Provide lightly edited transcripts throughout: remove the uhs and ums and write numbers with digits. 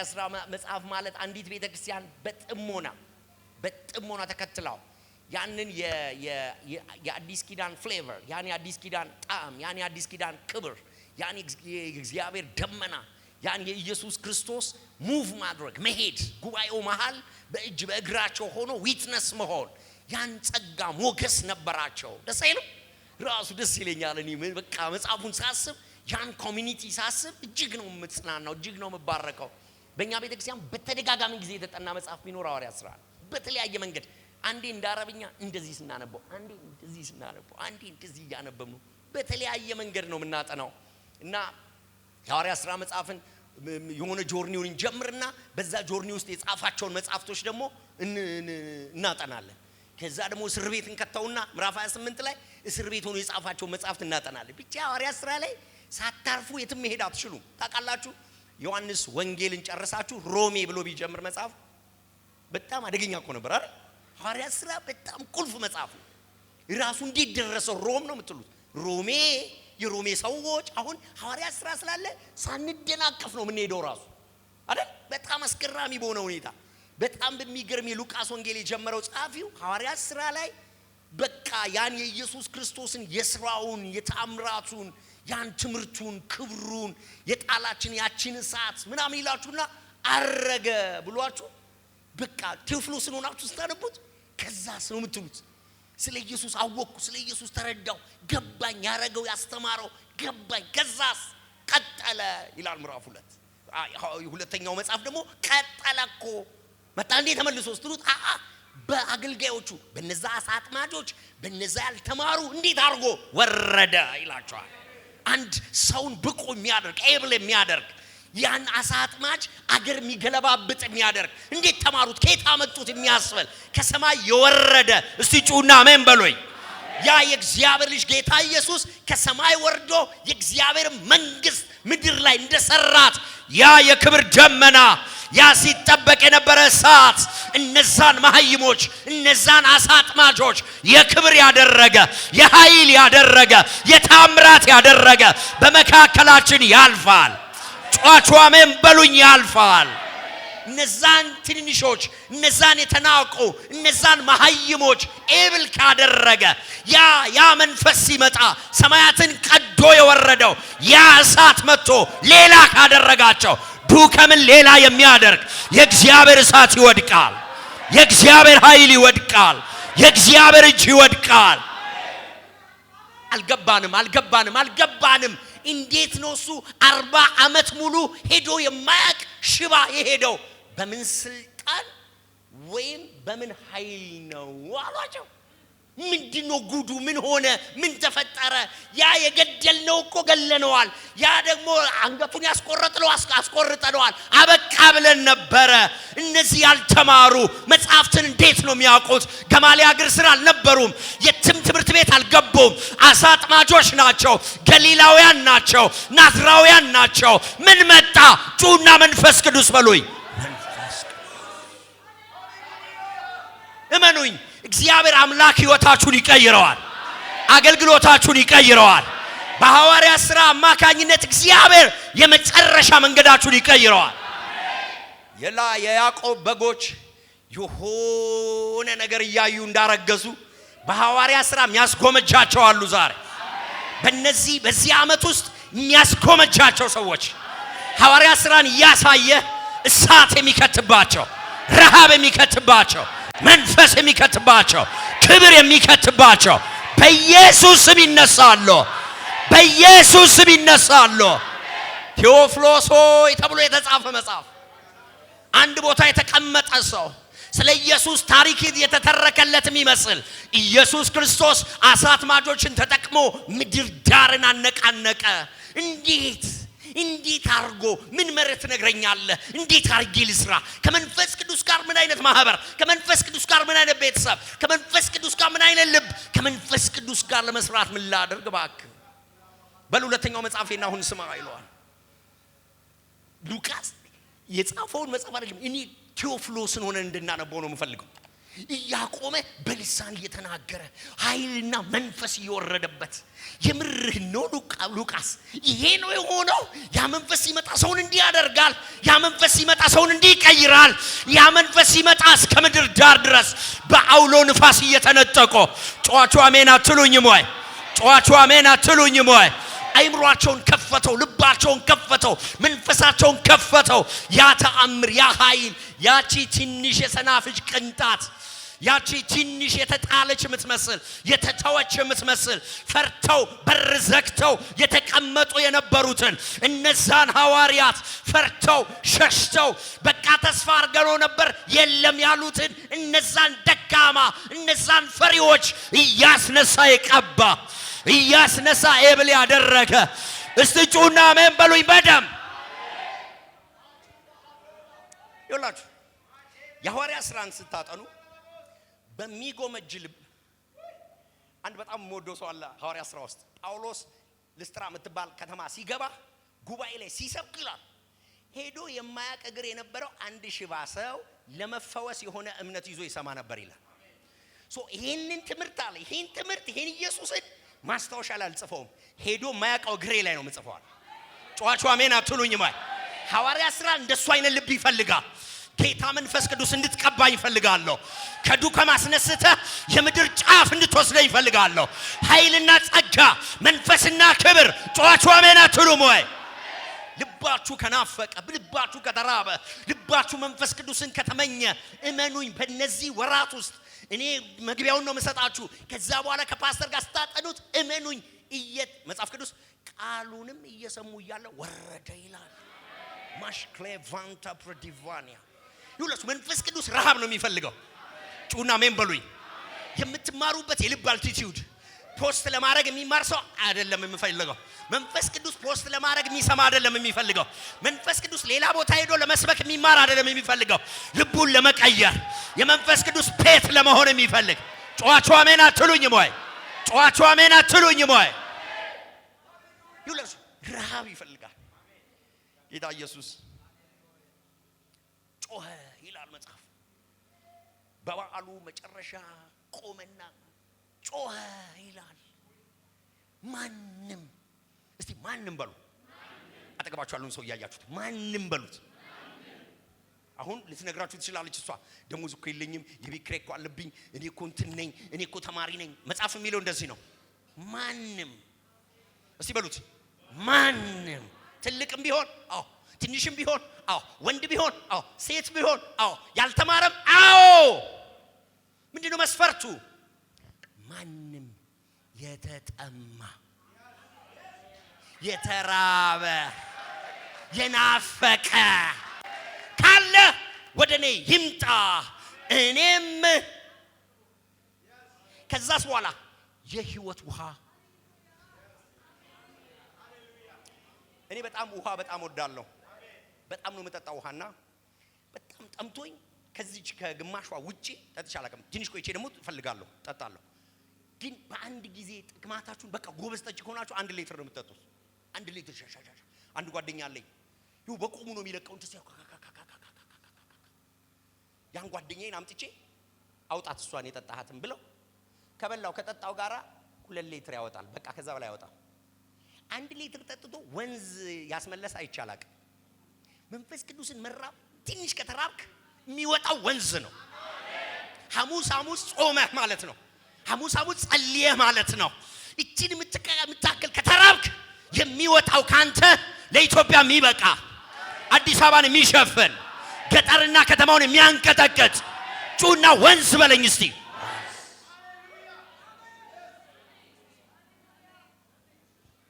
የሐዋርያት ሥራ መጽሐፍ ማለት አንዲት ቤተክርስቲያን በጥሞና ተከትለው ያንን የአዲስ ኪዳን ፍሌቨር ያን የአዲስ ኪዳን ጣዕም ያን የአዲስ ኪዳን ክብር ያን የእግዚአብሔር ደመና ያን የኢየሱስ ክርስቶስ ሙቭ ማድረግ መሄድ ጉባኤው መሃል በእጅ በእግራቸው ሆኖ ዊትነስ መሆን ያን ጸጋ ሞገስ ነበራቸው። ደስ አይልም? ራሱ ደስ ይለኛል። እኔ በቃ መጽሐፉን ሳስብ ያን ኮሚኒቲ ሳስብ እጅግ ነው የምጽናናው፣ እጅግ ነው የምባረከው። በእኛ ቤተክርስቲያን በተደጋጋሚ ጊዜ የተጠና መጽሐፍ ቢኖር ሐዋርያት ሥራ በተለያየ መንገድ አንዴ እንዳረብኛ እንደዚህ ስናነበው፣ አንዴ እንደዚህ ስናነበው፣ አንዴ እንደዚህ እያነበብን በተለያየ መንገድ ነው የምናጠናው እና የሐዋርያት ሥራ መጽሐፍን የሆነ ጆርኒውን እንጀምርና በዛ ጆርኒ ውስጥ የጻፋቸውን መጽሐፍቶች ደግሞ እናጠናለን። ከዛ ደግሞ እስር ቤት እንከተውና ምዕራፍ 28 ላይ እስር ቤት ሆኖ የጻፋቸውን መጽሐፍት እናጠናለን። ብቻ ሐዋርያት ሥራ ላይ ሳታርፉ የትም መሄድ አትችሉም። ታውቃላችሁ? ዮሐንስ ወንጌልን ጨርሳችሁ ሮሜ ብሎ ቢጀምር መጽሐፍ በጣም አደገኛ እኮ ነበር አይደል? ሐዋርያት ሥራ በጣም ቁልፍ መጽሐፍ ነው። ራሱ እንዴት ደረሰው ሮም ነው የምትሉት? ሮሜ የሮሜ ሰዎች አሁን ሐዋርያት ሥራ ስላለ ሳንደናቀፍ ነው የምንሄደው ራሱ አይደል? በጣም አስገራሚ በሆነ ሁኔታ በጣም በሚገርም የሉቃስ ወንጌል የጀመረው ጸሐፊው ሐዋርያት ሥራ ላይ በቃ ያን የኢየሱስ ክርስቶስን የሥራውን የተአምራቱን ያን ትምህርቱን ክብሩን የጣላችን ያችን ሰዓት ምናምን ይላችሁና አረገ ብሏችሁ በቃ ቴዎፍሎስን ሆናችሁ ስታነቡት ከዛስ ነው የምትሉት። ስለ ኢየሱስ አወቅኩ፣ ስለ ኢየሱስ ተረዳው፣ ገባኝ፣ ያረገው ያስተማረው ገባኝ፣ ከዛስ ቀጠለ ይላል ምዕራፍ 2። ሁለተኛው መጽሐፍ ደግሞ ቀጠለ እኮ መጣ እንዴ ተመልሶ ስትሉት በአገልጋዮቹ በነዛ አሳ አጥማጆች በነዛ ያልተማሩ እንዴት አድርጎ ወረደ ይላቸዋል። አንድ ሰውን ብቁ የሚያደርግ ኤብል የሚያደርግ ያን አሳ አጥማጅ አገር የሚገለባብጥ የሚያደርግ እንዴት ተማሩት ከየት አመጡት የሚያስበል ከሰማይ የወረደ እስቲ ጩና አሜን በሉኝ። ያ የእግዚአብሔር ልጅ ጌታ ኢየሱስ ከሰማይ ወርዶ የእግዚአብሔር መንግስት ምድር ላይ እንደሰራት ያ የክብር ደመና ያ ሲጠበቅ የነበረ እሳት እነዛን መሃይሞች እነዛን አሳ አጥማጆች የክብር ያደረገ የኃይል ያደረገ የታምራት ያደረገ በመካከላችን ያልፋል። ጫቹ አሜን በሉኝ። ያልፋል። እነዛን ትንንሾች እነዛን የተናቁ እነዛን መሃይሞች ኤብል ካደረገ ያ መንፈስ ሲመጣ ሰማያትን ቀዶ የወረደው ያ እሳት መጥቶ ሌላ ካደረጋቸው ዱከምን ሌላ የሚያደርግ የእግዚአብሔር እሳት ይወድቃል። የእግዚአብሔር ኃይል ይወድቃል። የእግዚአብሔር እጅ ይወድቃል። አልገባንም። እንዴት ነው እሱ 40 ዓመት ሙሉ ሄዶ የማያቅ ሽባ የሄደው? በምን ስልጣን ወይም በምን ኃይል ነው አሏቸው። ምንድነው ጉዱ? ምን ሆነ? ምን ተፈጠረ? ያ የገደልነው እኮ ገለነዋል። ያ ደግሞ አንገቱን ያስቆረጥነው አስቆርጠነዋል። አበቃ ብለን ነበረ። እነዚህ ያልተማሩ መጽሐፍትን እንዴት ነው የሚያውቁት? ገማሊያ እግር ስር አልነበሩም። የትም ትምህርት ቤት አልገቡም። አሳ አጥማጆች ናቸው። ገሊላውያን ናቸው። ናዝራውያን ናቸው። ምን መጣ? ጩና መንፈስ ቅዱስ በሉኝ። እመኑኝ፣ እግዚአብሔር አምላክ ሕይወታችሁን ይቀይረዋል። አገልግሎታችሁን ይቀይረዋል። በሐዋርያት ሥራ አማካኝነት እግዚአብሔር የመጨረሻ መንገዳችሁን ይቀይረዋል። የያዕቆብ በጎች የሆነ ነገር እያዩ እንዳረገዙ በሐዋርያት ሥራ የሚያስጎመጃቸው አሉ። ዛሬ በዚህ ዓመት ውስጥ የሚያስጎመጃቸው ሰዎች ሐዋርያት ሥራን እያሳየ እሳት የሚከትባቸው ረሃብ የሚከትባቸው መንፈስ የሚከትባቸው ክብር የሚከትባቸው በኢየሱስ ስም ይነሳሉ። በኢየሱስ ስም ይነሳሉ። ቴዎፍሎስ ሆይ ተብሎ የተጻፈ መጽሐፍ አንድ ቦታ የተቀመጠ ሰው ስለ ኢየሱስ ታሪክ የተተረከለትም ይመስል ኢየሱስ ክርስቶስ አሳ አጥማጆችን ተጠቅሞ ምድር ዳርን አነቃነቀ። እንዴት አርጎ ምን መረት ነግረኛለህ? እንዴት አርጌ ልስራ? ከመንፈስ ቅዱስ ጋር ምን አይነት ማህበር? ከመንፈስ ቅዱስ ጋር ምን አይነት ቤተሰብ? ከመንፈስ ቅዱስ ጋር ምን አይነት ልብ? ከመንፈስ ቅዱስ ጋር ለመስራት ምን ላድርግ? እባክህ በሁለተኛው መጽሐፌና አሁን ስማ ይለዋል። ሉቃስ የጻፈውን መጽሐፍ አይደለም። እኔ ቴዎፍሎስን ሆነን እንድናነበው ነው የምፈልገው። እያቆመ በልሳን እየተናገረ ኃይልና መንፈስ እየወረደበት የምርህ ነው ሉቃስ ይሄ ነው የሆነው ያ መንፈስ ሲመጣ ሰውን እንዲህ ያደርጋል ያ መንፈስ ሲመጣ ሰውን እንዲህ ይቀይራል ያ መንፈስ ሲመጣ እስከ ምድር ዳር ድረስ በአውሎ ንፋስ እየተነጠቆ ጮኻችሁ አሜን አትሉኝም ወይ ጮኻችሁ አሜን አትሉኝም ወይ አይምሮአቸውን ከፈተው ልባቸውን ከፈተው መንፈሳቸውን ከፈተው ያ ተአምር ያ ኃይል ያቺ ትንሽ የሰናፍጭ ቅንጣት ያቺ ትንሽ የተጣለች የምትመስል የተተወች የምትመስል ፈርተው በር ዘግተው የተቀመጡ የነበሩትን እነዛን ሐዋርያት ፈርተው ሸሽተው በቃ ተስፋ አድርገው ነበር የለም ያሉትን እነዛን ደካማ እነዛን ፈሪዎች እያስነሳ የቀባ እያስነሳ ኤብል ያደረገ እስቲ ጩና አሜን በሉኝ በደም ይላችሁ የሐዋርያት ሥራን ስታጠኑ በሚጎመጅ ልብ አንድ በጣም ሞዶ ሰው አለ ሐዋርያት ሥራ ውስጥ ጳውሎስ ልስጥራ የምትባል ከተማ ሲገባ ጉባኤ ላይ ሲሰብክ ይላል ሄዶ የማያውቅ እግር የነበረው አንድ ሽባ ሰው ለመፈወስ የሆነ እምነት ይዞ ይሰማ ነበር ይላል ይሄንን ትምህርት አለ ይሄን ትምህርት ይሄን ኢየሱስን ማስታወሻ ላይ አልጽፈውም ሄዶ የማያውቀው እግሬ ላይ ነው የምጽፈው ጮኻችሁ አሜን አትሉኝም ወይ ሐዋርያት ሥራ እንደሱ አይነት ልብ ይፈልጋል ጌታ መንፈስ ቅዱስ እንድትቀባኝ ይፈልጋለሁ ከዱከም አስነስተ የምድር ጫፍ እንድትወስደኝ ይፈልጋለሁ ኃይልና ጸጋ መንፈስና ክብር ጮኻችሁ አሜን አትሉም ወይ ልባችሁ ከናፈቀ ልባችሁ ከተራበ ልባችሁ መንፈስ ቅዱስን ከተመኘ እመኑኝ በእነዚህ ወራት ውስጥ እኔ መግቢያውን ነው መሰጣችሁ ከዛ በኋላ ከፓስተር ጋር ስታጠኑት እመኑኝ መጽሐፍ ቅዱስ ቃሉንም እየሰሙ እያለ ወረደ ይላል ማሽክሌቫንታ ፕሮዲቫኒያ ይሁላችሁ መንፈስ ቅዱስ ረሃብ ነው የሚፈልገው ጩና አሜን በሉኝ የምትማሩበት የልብ አልቲቲዩድ ፖስት ለማድረግ የሚማር ሰው አይደለም የሚፈልገው መንፈስ ቅዱስ ፖስት ለማድረግ የሚሰማ አይደለም የሚፈልገው መንፈስ ቅዱስ ሌላ ቦታ ሄዶ ለመስበክ የሚማር አይደለም የሚፈልገው ልቡን ለመቀየር የመንፈስ ቅዱስ ፔት ለመሆን የሚፈልግ ጮኻችሁ አሜን አትሉኝም ወይ ጮኻችሁ አሜን አትሉኝም ወይ ይሁላችሁ ረሃብ ይፈልጋል ጌታ ኢየሱስ ጮኸ ይላል መጽሐፍ በበዓሉ መጨረሻ ቆመና ጮኸ ይላል ማንም እስቲ ማንም በሉ አጠገባችሁ ያሉን ሰው ያያችሁት ማንም በሉት አሁን ልትነግራችሁ ትችላለች እሷ ደሞዝ እኮ የለኝም የቤት ኪራይ እኮ አለብኝ እኔ እኮ እንትን ነኝ እኔ እኮ ተማሪ ነኝ መጽሐፍ የሚለው እንደዚህ ነው ማንም እስቲ በሉት ማንም ትልቅም ቢሆን አዎ ትንሽም ቢሆን አዎ ወንድ ቢሆን አዎ ሴት ቢሆን አዎ ያልተማረም አዎ ምንድነው መስፈርቱ ማንም የተጠማ የተራበ የናፈቀ ካለ ወደኔ ይምጣ እኔም ከዛስ በኋላ የህይወት ውሃ እኔ በጣም ውሃ በጣም ወዳለሁ በጣም ነው መጠጣው ውሃና በጣም ጠምቶኝ ከዚህ ከግማሿ ውጪ ጠጥቼ አላውቅም ትንሽ ቆይቼ ደግሞ እፈልጋለሁ ጠጣለሁ ግን በአንድ ጊዜ ጥቅማታችሁን በቃ ጎበዝ ጠጭ ከሆናችሁ 1 ሊትር ነው የምትጠጡት 1 ሊትር ሻሻሻ አንድ ጓደኛ አለኝ ይው በቆሙ ነው የሚለቀው እንት ሲያው ያን ጓደኛዬን አምጥቼ አውጣት እሷን የጠጣሃትን ብለው ከበላው ከጠጣው ጋራ 2 ሊትር ያወጣል በቃ ከዛ በላይ ያወጣል 1 ሊትር ጠጥቶ ወንዝ ያስመለስ አይቻላቅ መንፈስ ቅዱስን መራብ ትንሽ ከተራብክ የሚወጣው ወንዝ ነው ሐሙስ ጾመህ ማለት ነው ሐሙስ ጸልየህ ማለት ነው እቺን የምታክል ከተራብክ የሚወጣው ካንተ ለኢትዮጵያ የሚበቃ አዲስ አበባን የሚሸፍን ገጠርና ከተማውን የሚያንቀጠቅጥ ጩና ወንዝ በለኝ እስቲ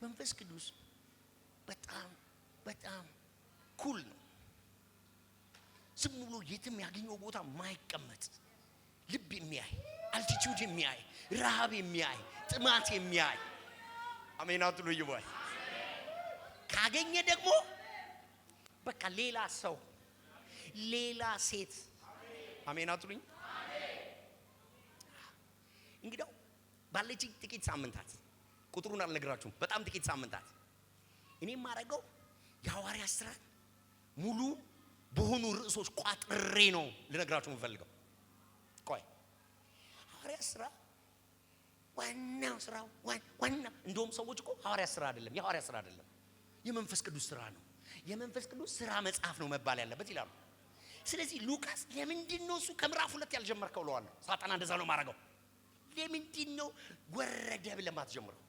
መንፈስ ቅዱስ በጣም ኩል ነው ዝም ብሎ የትም ያገኘው ቦታ ማይቀመጥ ልብ የሚያይ አልቲቲዩድ የሚያይ ረሃብ የሚያይ ጥማት የሚያይ አሜን አትሉኝ ወይ ካገኘ ደግሞ በቃ ሌላ ሰው ሌላ ሴት አሜን አትሉኝ እንግዲህ ባለች ጥቂት ሳምንታት ቁጥሩን አልነግራችሁም በጣም ጥቂት ሳምንታት እኔም ማረገው የሐዋርያት ሥራ ሙሉ በሆኑ ርዕሶች ቋጥሬ ነው ልነግራችሁ የምፈልገው ቆይ ስራ ዋናው ስራ ዋና እንደውም ሰዎች እኮ ሐዋርያ ስራ አይደለም፣ የሐዋርያ ስራ አይደለም፣ የመንፈስ ቅዱስ ስራ ነው። የመንፈስ ቅዱስ ስራ መጽሐፍ ነው መባል ያለበት ይላሉ። ስለዚህ ሉቃስ ለምንድን ነው እሱ ከምዕራፍ 2 ያልጀመርከው ለዋል ሳጣና እንደዛ ነው ማረጋው? ለምንድን ነው ወረደ ብለህ ማትጀምረው?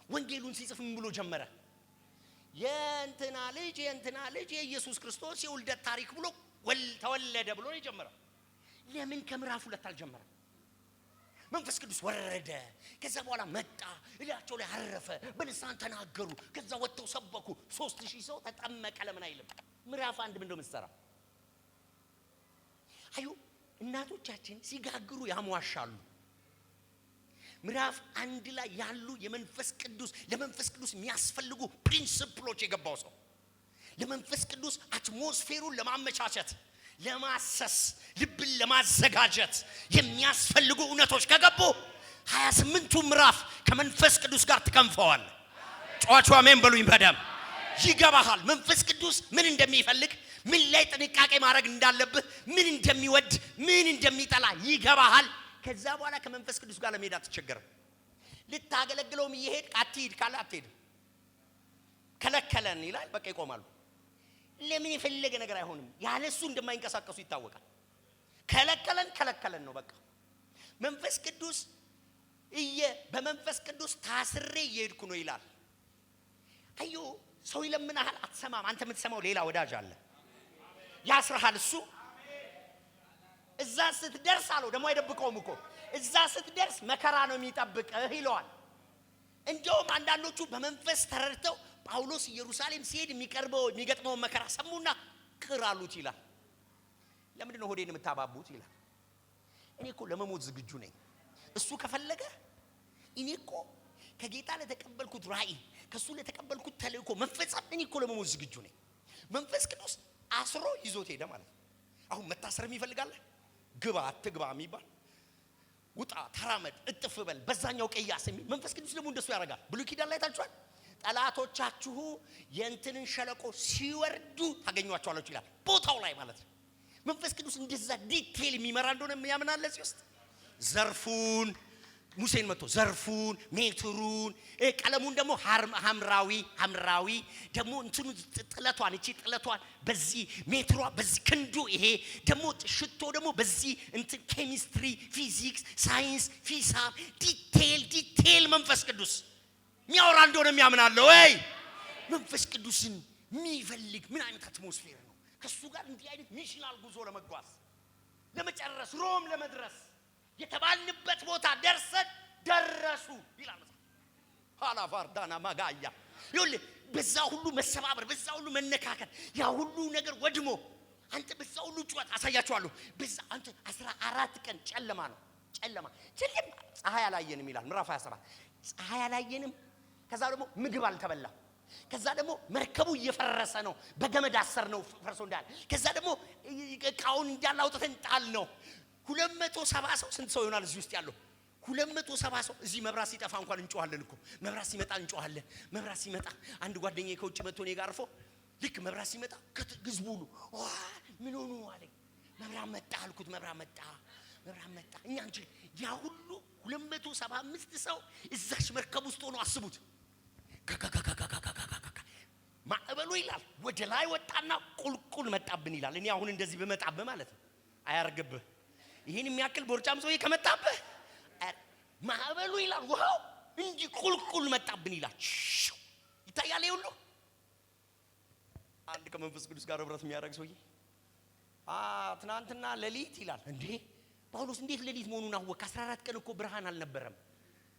ወንጌሉን ሲጽፍ ምን ብሎ ጀመረ? የእንትና ልጅ የኢየሱስ ክርስቶስ የውልደት ታሪክ ብሎ ተወለደ ብሎ ነው የጀመረው። ለምን ከምዕራፍ 2 አልጀመረም? መንፈስ ቅዱስ ወረደ፣ ከዛ በኋላ መጣ፣ እላቸው ላይ አረፈ፣ በልሳን ተናገሩ፣ ከዛ ወጥተው ሰበኩ፣ 3000 ሰው ተጠመቀ። ለምን አይልም? ምዕራፍ 1 ምን እንደምትሰራ አዩ። እናቶቻችን ሲጋግሩ ያሟሻሉ። ምዕራፍ 1 ላይ ያሉ የመንፈስ ቅዱስ ለመንፈስ ቅዱስ የሚያስፈልጉ ፕሪንሲፕሎች የገባው ሰው ለመንፈስ ቅዱስ አትሞስፌሩን ለማመቻቸት ለማሰስ ልብን ለማዘጋጀት የሚያስፈልጉ እውነቶች ከገቡ 28ቱ ምዕራፍ ከመንፈስ ቅዱስ ጋር ተከንፈዋል። ጫዋቹ አሜን በሉኝ። በደም ይገባሃል መንፈስ ቅዱስ ምን እንደሚፈልግ፣ ምን ላይ ጥንቃቄ ማድረግ እንዳለብህ፣ ምን እንደሚወድ፣ ምን እንደሚጠላ ይገባሃል። ከዛ በኋላ ከመንፈስ ቅዱስ ጋር ለመሄድ አትቸገርም። ልታገለግለውም ይሄድ አትሂድ ካለ አትሄድም። ከለከለን ይላል፣ በቃ ይቆማሉ። ለምን የፈለገ ነገር አይሆንም። ያለሱ እንደማይንቀሳቀሱ ይታወቃል። ከለከለን ነው በቃ። መንፈስ ቅዱስ በመንፈስ ቅዱስ ታስሬ እየሄድኩ ነው ይላል። አዩ ሰው ይለምናል አትሰማም። አንተ የምትሰማው ሌላ ወዳጅ አለ ያስራሃል። እሱ እዛ ስትደርስ አለው ደግሞ አይደብቀውም እኮ እዛ ስትደርስ መከራ ነው የሚጠብቅህ ይለዋል። እንደውም አንዳንዶቹ በመንፈስ ተረድተው ጳውሎስ ኢየሩሳሌም ሲሄድ የሚገጥመው መከራ ሰሙና ቅር አሉት ይላል። ለምንድን ነው ሆዴን የምታባቡት ይላል። እኔ እኮ ለመሞት ዝግጁ ነኝ። እሱ ከፈለገ እኔ እኮ ከጌታ ለተቀበልኩት ራእይ ከሱ ለተቀበልኩት ተልእኮ መፈጸም እኔ እኮ ለመሞት ዝግጁ ነኝ። መንፈስ ቅዱስ አስሮ ይዞት ሄደ ማለት ነው። አሁን መታሰርም ይፈልጋል። ግባ አትግባ የሚባል ውጣ ተራመድ እጥፍ በል በዛኛው ቀያስ የሚል መንፈስ ቅዱስ ደግሞ እንደሱ ያደርጋል። ብሉይ ኪዳን ላይ ታችኋል። ጠላቶቻችሁ የእንትንን ሸለቆ ሲወርዱ ታገኟቸዋላችሁ ይላል። ቦታው ላይ ማለት ነው። መንፈስ ቅዱስ እንደዛ ዲቴል የሚመራ እንደሆነ ያምናል። እዚህ ውስጥ ዘርፉን ሙሴን መጥቶ ዘርፉን ሜትሩን ቀለሙን ደግሞ ሐምራዊ ደግሞ እንትኑ ጥለቷን እቺ ጥለቷን በዚህ ሜትሯ በዚህ ክንዱ ይሄ ደግሞ ሽቶ ደግሞ በዚህ እንትን ኬሚስትሪ ፊዚክስ ሳይንስ ሂሳብ ዲቴል መንፈስ ቅዱስ የሚያወራ እንደሆነ የሚያምናል ወይ? መንፈስ ቅዱስን የሚፈልግ ምን አይነት አትሞስፌር ነው? ከሱ ጋር እንዲህ አይነት ሚሽናል ጉዞ ለመጓዝ ለመጨረስ ሮም ለመድረስ የተባልንበት ቦታ ደረሱ ይላል መጽሐፍ። ሃላፋርዳና ማጋያ ይሁን በዛ ሁሉ መሰባበር በዛ ሁሉ መነካከት ያ ሁሉ ነገር ወድሞ አንተ በዛ ሁሉ ጩኸት አሳያችኋለሁ። በዛ አንተ 14 ቀን ጨለማ ነው። ጨለማ ፀሐይ አላየንም ይላል ምዕራፍ 27 ፀሐይ አላየንም። ከዛ ደግሞ ምግብ አልተበላም። ከዛ ደግሞ መርከቡ እየፈረሰ ነው። በገመድ አሰር ነው ፈርሶ እንዳለ። ከዛ ደግሞ እቃውን እንዳላውጥተን ጣል ነው። 270 ሰው ስንት ሰው ይሆናል እዚህ ውስጥ ያለው? 270 ሰው። እዚህ መብራት ሲጠፋ እንኳን እንጮሃለን እኮ መብራት ሲመጣ እንጮሃለን። መብራት ሲመጣ አንድ ጓደኛዬ ከውጭ መጥቶ እኔ ጋር አርፎ ልክ መብራት ሲመጣ ህዝቡ ሁሉ ምን ሆኑ አለኝ። መብራት መጣ አልኩት። መብራት መጣ እኛ እንጂ ያ ሁሉ 275 ሰው እዛች መርከብ ውስጥ ሆኖ አስቡት። ማዕበሉ ይላል ወደ ላይ ወጣና ቁልቁል መጣብን ይላል። እኔ አሁን እንደዚህ በመጣብህ ማለት ነው አያርግብህ። ይሄን የሚያክል ቦርጫም ሰው ከመጣብህ ማዕበሉ ይላል ውሃው እንጂ ቁልቁል መጣብን ይላል። ይታያል ይሁሉ አንድ ከመንፈስ ቅዱስ ጋር ህብረት የሚያደርግ ሰውዬ ትናንትና ሌሊት ይላል። እንዴ ጳውሎስ እንዴት ሌሊት መሆኑን አወቀ? 14 ቀን እኮ ብርሃን አልነበረም፣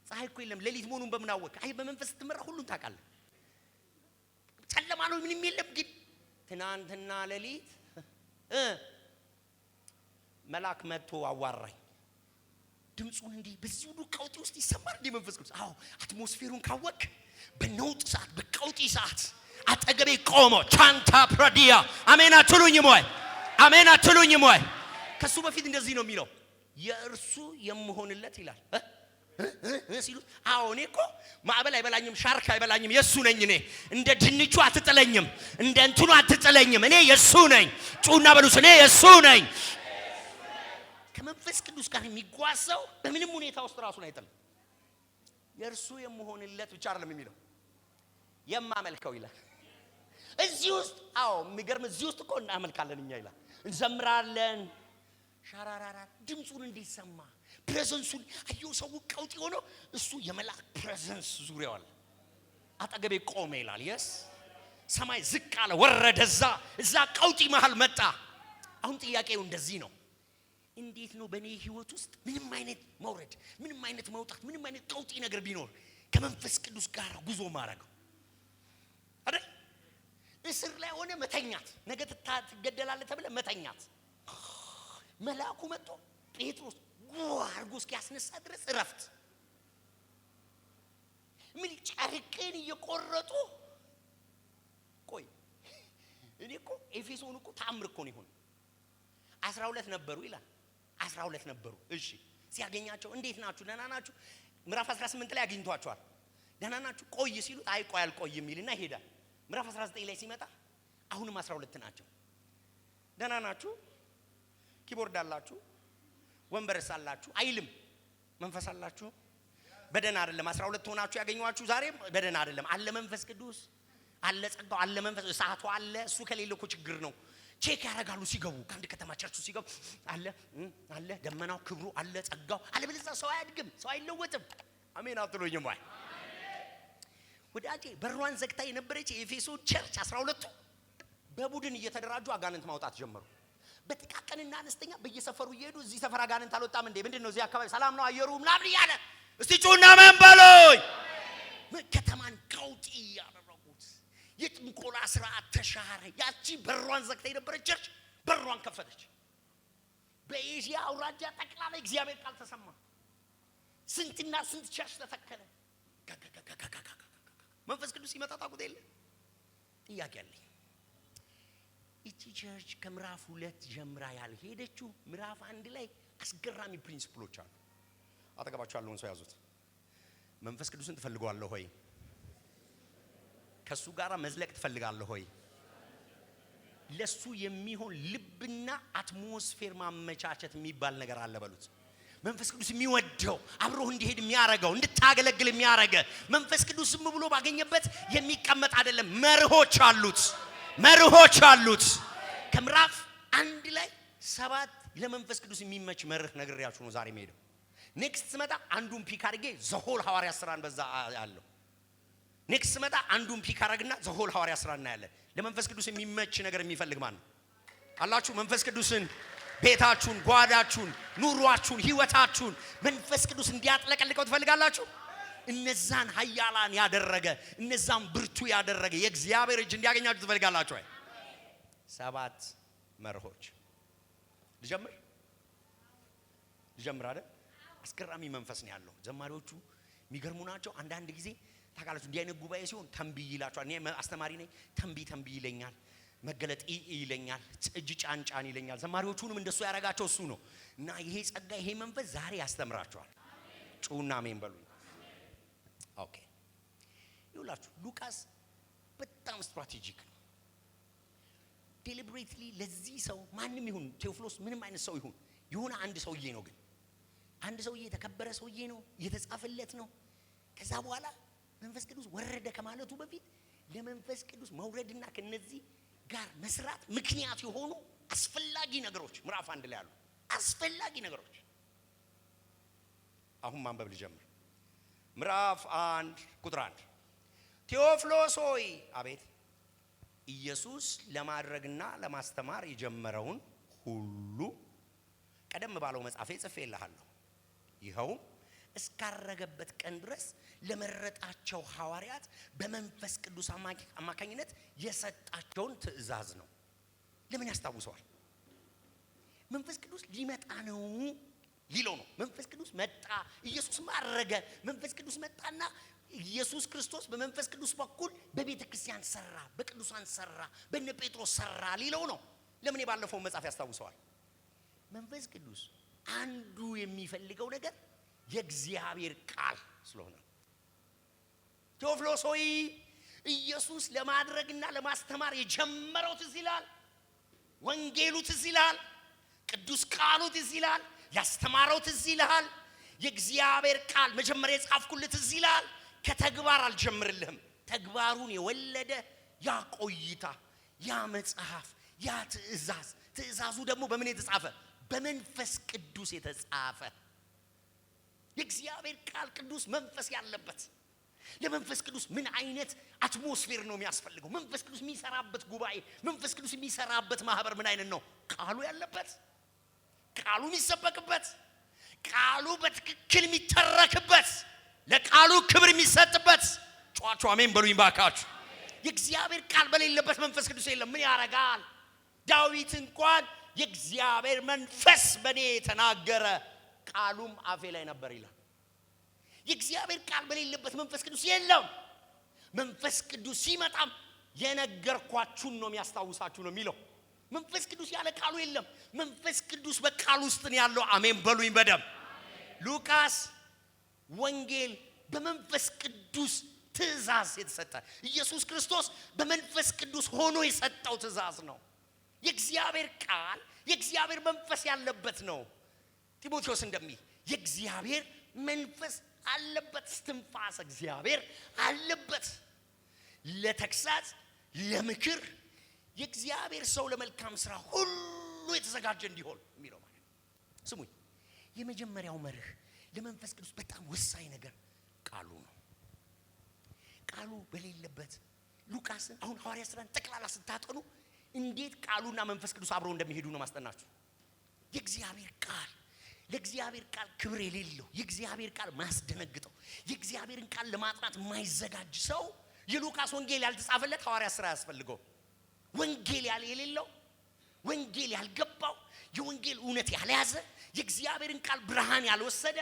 ፀሐይ እኮ የለም። ሌሊት መሆኑን በምን አወቀ? አይ በመንፈስ ስትመራ ሁሉን ታውቃለህ። ጨለማ ነው ምንም የለም። ግን ትናንትና ሌሊት መልአክ መጥቶ አዋራኝ። ድምጹን እንዲህ በዚህ ሁሉ ቀውጢ ውስጥ ይሰማል እንደ መንፈስ ቅዱስ። አዎ አትሞስፌሩን ካወቅ በነውጥ ሰዓት በቀውጢ ሰዓት አጠገቤ ቆሞ ቻንታ ፕራዲያ አሜን አትሉኝም ወይ? አሜን አትሉኝም ወይ? ከሱ በፊት እንደዚህ ነው የሚለው የእርሱ የምሆንለት ይላል ሲሉት አዎ እኔ እኮ ማዕበል አይበላኝም ሻርክ አይበላኝም የሱ ነኝ። እኔ እንደ ድንቹ አትጥለኝም፣ እንደ እንትኑ አትጥለኝም። እኔ የሱ ነኝ። ጩና በሉስ እኔ የሱ ነኝ። ከመንፈስ ቅዱስ ጋር የሚጓዘው በምንም ሁኔታ ውስጥ ራሱን አይጥልም። የእርሱ የምሆንለት ብቻ አይደለም የሚለው የማመልከው ይላል። እዚህ ውስጥ የሚገርም እዚህ ውስጥ እኮ እናመልካለን እኛ ይላል። እንዘምራለን ሻራራራ ድምጹን እንዲሰማ ፕሬዘንሱን አየው። ሰው ቀውጥ ሆኖ እሱ የመላክ ፕሬዘንስ ዙሪያው አለ። አጠገቤ ቆመ ይላል። የስ ሰማይ ዝቅ አለ ወረደ፣ እዛ ቀውጢ መሃል መጣ። አሁን ጥያቄው እንደዚህ ነው። እንዴት ነው በእኔ ህይወት ውስጥ ምንም አይነት መውረድ፣ ምንም አይነት መውጣት፣ ምንም አይነት ቀውጢ ነገር ቢኖር ከመንፈስ ቅዱስ ጋር ጉዞ ማድረግ አይደል? እስር ላይ ሆነ መተኛት፣ ነገ ትገደላለህ ተብለ መተኛት፣ መልአኩ መጥቶ ጴጥሮስ አርጎ እስኪያስነሳ ድረስ እረፍት። ምን ጨርቅን እየቆረጡ ቆይ። እኔ እኮ ኤፌሶን እኮ ተአምር እኮ ነው ይሁን 12 ነበሩ ይላል። 12 ነበሩ። እሺ ሲያገኛቸው እንዴት ናችሁ? ደህና ናችሁ? ምዕራፍ 18 ላይ አግኝቷቸዋል። ደህና ናችሁ? ቆይ ሲሉት አይ ቆይ አልቆይም ይልና ይሄዳል። ምዕራፍ 19 ላይ ሲመጣ አሁንም 12 ናቸው። ደህና ናችሁ? ኪቦርድ አላችሁ? ወንበርስ አላችሁ? አይልም። መንፈስ አላችሁ? በደህና አይደለም። 12 ሆናችሁ ያገኘዋችሁ ዛሬ በደህና አይደለም። አለ መንፈስ ቅዱስ አለ፣ ጸጋው አለ፣ መንፈስ እሳቱ አለ። እሱ ከሌለ እኮ ችግር ነው። ቼክ ያደርጋሉ ሲገቡ፣ ከአንድ ከተማ ቸርቹ ሲገቡ አለ ደመናው፣ ክብሩ አለ፣ ጸጋው አለ። በለዛ ሰው አያድግም፣ ሰው አይለወጥም። አሜን አትሉኝም ወይ? ወዳጄ በሯን ዘግታ የነበረች የኤፌሶን ቸርች 12ቱ በቡድን እየተደራጁ አጋንንት ማውጣት ጀመሩ። በጥቃቅንና አነስተኛ በየሰፈሩ እየሄዱ እዚህ ሰፈር አጋንንት አልወጣም እንዴ? ምንድነው እዚህ አካባቢ ሰላም ነው አየሩ ምናምን እያለ እስቲ ጩና መንበሎይ ከተማን ቀውጢ ያደረጉት። የጥንቆላ ስርዓት ተሻረ። ያቺ በሯን ዘግታ የነበረች ቸርች በሯን ከፈተች። በኤዥያ አውራጃ ጠቅላላ እግዚአብሔር ቃል ተሰማ። ስንትና ስንት ቸርች ተተከለ። መንፈስ ቅዱስ ይመጣ ታውቁት የለ? ጥያቄ አለኝ። እቺ ቸርች ከምዕራፍ 2 ጀምራ ያልሄደችው ምዕራፍ 1 ላይ አስገራሚ ፕሪንሲፕሎች አሉ። አጠገባችሁ ያለውን ሰው ያዙት። መንፈስ ቅዱስን ትፈልገዋለህ ሆይ? ከሱ ጋራ መዝለቅ ትፈልጋለህ ሆይ? ለሱ የሚሆን ልብና አትሞስፌር ማመቻቸት የሚባል ነገር አለ በሉት። መንፈስ ቅዱስ የሚወደው አብሮህ እንዲሄድ የሚያረጋው እንድታገለግል የሚያረጋ መንፈስ ቅዱስ ዝም ብሎ ባገኘበት የሚቀመጥ አይደለም። መርሆች አሉት። ከምዕራፍ 1 ላይ 7 ለመንፈስ ቅዱስ የሚመች መርህ ነግሬያችሁ ነው ዛሬ የምሄደው። ኔክስት ስመጣ አንዱን ፒክ አድርጌ ዘሆል ሐዋርያ ሥራን በዛ ያለው። ኔክስት ስመጣ አንዱን ፒክ አድርግና ዘሆል ሐዋርያ ሥራን እናያለን። ለመንፈስ ቅዱስ የሚመች ነገር የሚፈልግ ማን ነው አላችሁ? መንፈስ ቅዱስን ቤታችሁን፣ ጓዳችሁን፣ ኑሯችሁን፣ ህይወታችሁን መንፈስ ቅዱስ እንዲያጥለቀልቀው ትፈልጋላችሁ? እነዛን ኃያላን ያደረገ እነዛን ብርቱ ያደረገ የእግዚአብሔር እጅ እንዲያገኛችሁ ትፈልጋላችሁ? 7 መርሆች ልጀምር አይደል? አስገራሚ መንፈስ ነው ያለው። ዘማሪዎቹ የሚገርሙ ናቸው። አንዳንድ ጊዜ ታውቃላችሁ እንዲህ አይነት ጉባኤ ሲሆን ተንብይ ይላችኋል። እኔ አስተማሪ ነኝ። ተንብይ ይለኛል፣ መገለጥ ይለኛል፣ እጅ ጫንጫን ይለኛል። ዘማሪዎቹንም እንደሱ ያረጋቸው እሱ ነው። እና ይሄ ጸጋ ይሄ መንፈስ ዛሬ ያስተምራችኋል። ጩና አሜን በሉ። ኦኬ ይውላችሁ ሉቃስ በጣም ስትራቴጂክ ነው። ዴሊብሬትሊ ለዚህ ሰው ማንም ይሁን ቴዎፍሎስ ምንም አይነት ሰው ይሁን የሆነ አንድ ሰውዬ ነው። ግን አንድ ሰውዬ የተከበረ ሰውዬ ነው፣ የተጻፈለት ነው። ከዛ በኋላ መንፈስ ቅዱስ ወረደ ከማለቱ በፊት ለመንፈስ ቅዱስ መውረድና ከነዚህ ጋር መስራት ምክንያት የሆኑ አስፈላጊ ነገሮች ምዕራፍ 1 ላይ አሉ። አስፈላጊ ነገሮች አሁን ማንበብ ልጀምር። ምዕራፍ 1 ቁጥር 1 ቴዎፍሎስ ሆይ አቤት ኢየሱስ ለማድረግና ለማስተማር የጀመረውን ሁሉ ቀደም ባለው መጽሐፌ ጽፌልሃለሁ። ይኸው እስካረገበት ቀን ድረስ ለመረጣቸው ሐዋርያት በመንፈስ ቅዱስ አማካኝነት የሰጣቸውን ትእዛዝ ነው። ለምን ያስታውሰዋል? መንፈስ ቅዱስ ሊመጣ ነው ሊለው ነው። መንፈስ ቅዱስ መጣ፣ ኢየሱስ ማረገ። መንፈስ ቅዱስ መጣና ኢየሱስ ክርስቶስ በመንፈስ ቅዱስ በኩል በቤተ ክርስቲያን ሰራ፣ በቅዱሳን ሰራ፣ በእነ ጴጥሮስ ሰራ ሊለው ነው። ለምን የባለፈው መጽሐፍ ያስታውሰዋል? መንፈስ ቅዱስ አንዱ የሚፈልገው ነገር የእግዚአብሔር ቃል ስለሆነ ቴዎፍሎስ ሆይ ኢየሱስ ለማድረግና ለማስተማር የጀመረው ትዝ ይላል። ወንጌሉ ትዝ ይላል። ቅዱስ ቃሉ ትዝ ይላል። ያስተማረው ትዝ ይልሃል። የእግዚአብሔር ቃል መጀመሪያ የጻፍኩልህ ትዝ ይልሃል። ከተግባር አልጀምርልህም። ተግባሩን የወለደ ያ ቆይታ፣ ያ መጽሐፍ፣ ያ ትእዛዙ ደግሞ በምን የተጻፈ? በመንፈስ ቅዱስ የተጻፈ። የእግዚአብሔር ቃል ቅዱስ መንፈስ ያለበት። ለመንፈስ ቅዱስ ምን አይነት አትሞስፌር ነው የሚያስፈልገው? መንፈስ ቅዱስ የሚሰራበት ጉባኤ፣ መንፈስ ቅዱስ የሚሰራበት ማህበር ምን አይነት ነው? ቃሉ ያለበት፣ ቃሉ የሚሰበክበት፣ ቃሉ በትክክል የሚተረክበት፣ ለቃሉ ክብር የሚሰጥበት። ጫጫ አሜን በሉኝ ባካችሁ። የእግዚአብሔር ቃል በሌለበት መንፈስ ቅዱስ የለም። ምን ያረጋል? ዳዊት እንኳን የእግዚአብሔር መንፈስ በኔ ተናገረ ቃሉም አፌ ላይ ነበር ይላል። የእግዚአብሔር ቃል በሌለበት መንፈስ ቅዱስ የለም። መንፈስ ቅዱስ ሲመጣም የነገርኳችሁን ነው የሚያስታውሳችሁ ነው የሚለው። መንፈስ ቅዱስ ያለ ቃሉ የለም። መንፈስ ቅዱስ በቃሉ ውስጥ ነው ያለው። አሜን በሉኝ በደም። ሉቃስ ወንጌል በመንፈስ ቅዱስ ትእዛዝ የተሰጠ፣ ኢየሱስ ክርስቶስ በመንፈስ ቅዱስ ሆኖ የሰጠው ትእዛዝ ነው። የእግዚአብሔር ቃል የእግዚአብሔር መንፈስ ያለበት ነው። ጢሞቴዎስ እንደሚል የእግዚአብሔር መንፈስ አለበት፣ እስትንፋሰ እግዚአብሔር አለበት። ለተግሳጽ ለምክር የእግዚአብሔር ሰው ለመልካም ስራ ሁሉ የተዘጋጀ እንዲሆን የሚለው ማለት ነው። ስሙኝ፣ የመጀመሪያው መርህ ለመንፈስ ቅዱስ በጣም ወሳኝ ነገር ቃሉ ነው። ቃሉ በሌለበት ሉቃስን አሁን ሐዋርያ ሥራን ጠቅላላ ስታጠኑ እንዴት ቃሉና መንፈስ ቅዱስ አብረው እንደሚሄዱ ነው ማስጠናችሁ። የእግዚአብሔር ቃል ለእግዚአብሔር ቃል ክብር የሌለው፣ የእግዚአብሔር ቃል ማስደነግጠው፣ የእግዚአብሔርን ቃል ለማጥናት የማይዘጋጅ ሰው የሉቃስ ወንጌል ያልተጻፈለት ሐዋርያ ሥራ ያስፈልገው። ወንጌል የሌለው፣ ወንጌል ያልገባው፣ የወንጌል እውነት ያልያዘ፣ የእግዚአብሔርን ቃል ብርሃን ያልወሰደ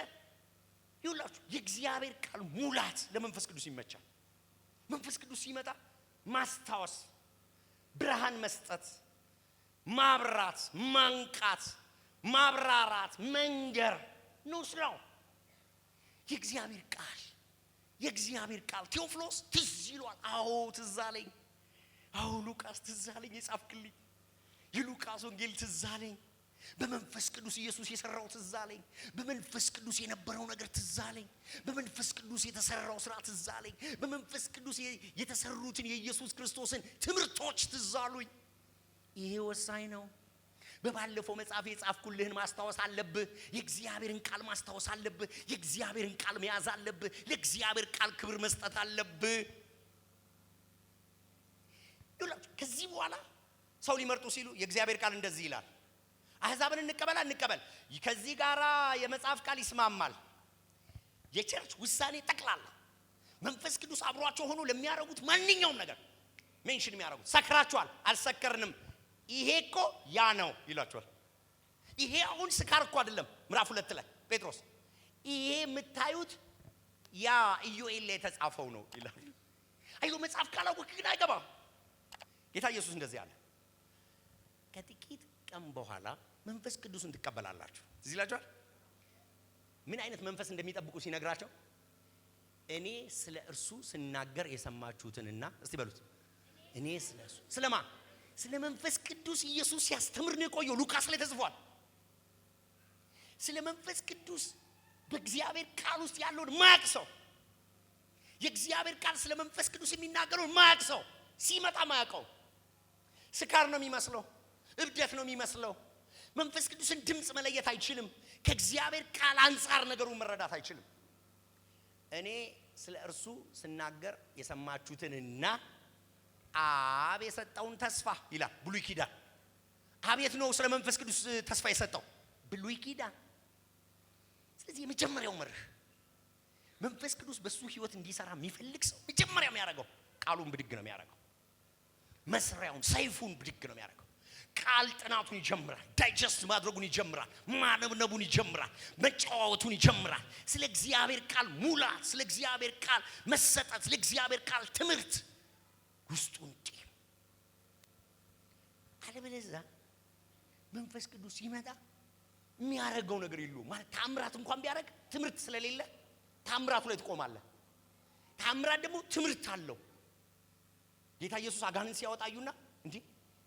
ይውላችሁ። የእግዚአብሔር ቃል ሙላት ለመንፈስ ቅዱስ ይመቻል። መንፈስ ቅዱስ ሲመጣ ማስታወስ፣ ብርሃን መስጠት፣ ማብራት፣ ማንቃት፣ ማብራራት፣ መንገር ነው ስራው። የእግዚአብሔር ቃል ቴዎፍሎስ ትዝ ይሏል። አዎ ትዝ አለኝ። አዎ ሉቃስ ትዝ አለኝ። የጻፍክልኝ የሉቃስ ወንጌል ትዝ አለኝ። በመንፈስ ቅዱስ ኢየሱስ የሰራው ትዝ አለኝ። በመንፈስ ቅዱስ የነበረው ነገር ትዝ አለኝ። በመንፈስ ቅዱስ የተሰራው ስራ ትዝ አለኝ። በመንፈስ ቅዱስ የተሰሩትን የኢየሱስ ክርስቶስን ትምህርቶች ትዝ አሉኝ። ይሄ ወሳኝ ነው። በባለፈው መጽሐፍ የጻፍኩልህን ማስታወስ አለብህ። የእግዚአብሔርን ቃል ማስታወስ አለብህ። የእግዚአብሔርን ቃል መያዝ አለብህ። ለእግዚአብሔር ቃል ክብር መስጠት አለብህ። ይኸውላችሁ ከዚህ በኋላ ሰው ሊመርጡ ሲሉ የእግዚአብሔር ቃል እንደዚህ ይላል። አሕዛብን እንቀበል። ከዚህ ጋራ የመጽሐፍ ቃል ይስማማል። የቸርች ውሳኔ ጠቅላላ መንፈስ ቅዱስ አብሯቸው ሆኖ ለሚያረጉት ማንኛውም ነገር ሜንሽን የሚያረጉት ሰክራችኋል፣ አልሰከርንም፣ ይሄ እኮ ያ ነው ይላችኋል። ይሄ አሁን ስካር እኮ አይደለም። ምዕራፍ 2 ላይ ጴጥሮስ ይሄ የምታዩት ያ ኢዮኤል ላይ የተጻፈው ነው ይላል። አይሎ መጽሐፍ ካላወቅህ ግን አይገባም። ጌታ ኢየሱስ እንደዚህ አለ፣ ከጥቂት ቀን በኋላ መንፈስ ቅዱስን ትቀበላላችሁ። እዚህ ይላችኋል። ምን አይነት መንፈስ እንደሚጠብቁ ሲነግራቸው እኔ ስለ እርሱ ስናገር የሰማችሁትንና እስቲ በሉት፣ እኔ ስለ እርሱ ስለማ ስለ መንፈስ ቅዱስ ኢየሱስ ሲያስተምር ነው የቆየው። ሉቃስ ላይ ተጽፏል። ስለ መንፈስ ቅዱስ በእግዚአብሔር ቃል ውስጥ ያለውን ማያውቅ ሰው፣ የእግዚአብሔር ቃል ስለ መንፈስ ቅዱስ የሚናገረውን ማያውቅ ሰው ሲመጣ ማያውቀው ስካር ነው የሚመስለው፣ እብደት ነው የሚመስለው። መንፈስ ቅዱስን ድምፅ መለየት አይችልም። ከእግዚአብሔር ቃል አንፃር ነገሩን መረዳት አይችልም። እኔ ስለ እርሱ ስናገር የሰማችሁትንና አብ የሰጠውን ተስፋ ይላል ብሉይ ኪዳን። አብ የት ነው ስለ መንፈስ ቅዱስ ተስፋ የሰጠው? ብሉይ ኪዳን። ስለዚህ የመጀመሪያው መርህ መንፈስ ቅዱስ በሱ ህይወት እንዲሰራ የሚፈልግ ሰው መጀመሪያ የሚያደርገው ቃሉን ብድግ ነው የሚያደርገው። መስሪያውን ሰይፉን ብድግ ነው የሚያደርገው። ቃል ጥናቱን ይጀምራል። ዳይጀስት ማድረጉን ይጀምራል። ማነብነቡን ይጀምራል። መጫወቱን ይጀምራል። ስለ እግዚአብሔር ቃል ሙላት፣ ስለ እግዚአብሔር ቃል መሰጠት፣ ስለ እግዚአብሔር ቃል ትምህርት ውስጡን ጤም። አለበለዚያ መንፈስ ቅዱስ ሲመጣ የሚያደርገው ነገር የለውም። ማለት ታምራት እንኳን ቢያደርግ ትምህርት ስለሌለ ታምራቱ ላይ ትቆማለህ። ታምራት ደግሞ ትምህርት አለው። ጌታ ኢየሱስ አጋንንት ሲያወጣዩና እንዴ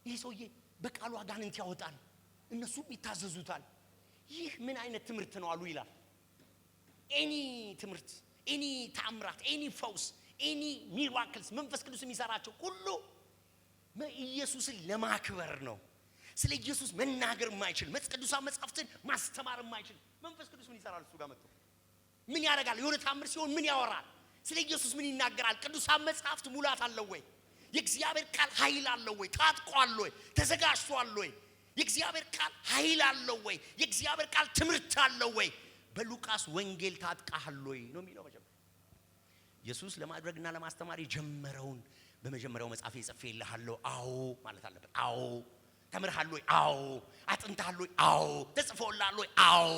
ይህ ሰውዬ በቃሉ አጋንንት ያወጣል፣ እነሱም ይታዘዙታል። ይህ ምን አይነት ትምህርት ነው አሉ ይላል። ኤኒ ትምህርት፣ ኤኒ ታምራት፣ ኤኒ ፈውስ፣ ኤኒ ሚራክልስ መንፈስ ቅዱስ የሚሰራቸው ሁሉ ኢየሱስን ለማክበር ነው። ስለ ኢየሱስ መናገር የማይችል ቅዱሳን መጻሕፍትን ማስተማር የማይችል መንፈስ ቅዱስ ምን ይሰራል? እሱ ጋር መጥቶ ምን ያደርጋል? የሆነ ታምር ሲሆን ምን ያወራል? ስለ ኢየሱስ ምን ይናገራል? ቅዱሳን መጻሕፍት ሙላት አለው ወይ? የእግዚአብሔር ቃል ኃይል አለው ወይ? ታጥቋል ወይ? ተዘጋጅቷል ወይ? የእግዚአብሔር ቃል ኃይል አለው ወይ? የእግዚአብሔር ቃል ትምህርት አለው ወይ? በሉቃስ ወንጌል ታጥቃሃል ወይ ነው የሚለው። መጀመሪያ ኢየሱስ ለማድረግና ለማስተማር የጀመረውን በመጀመሪያው መጽሐፍ ጽፌልሃለሁ አዎ ማለት አለበት። አዎ ተምርሃል ወይ? አዎ አጥንተሃል ወይ? አዎ ተጽፎልሃል ወይ? አዎ።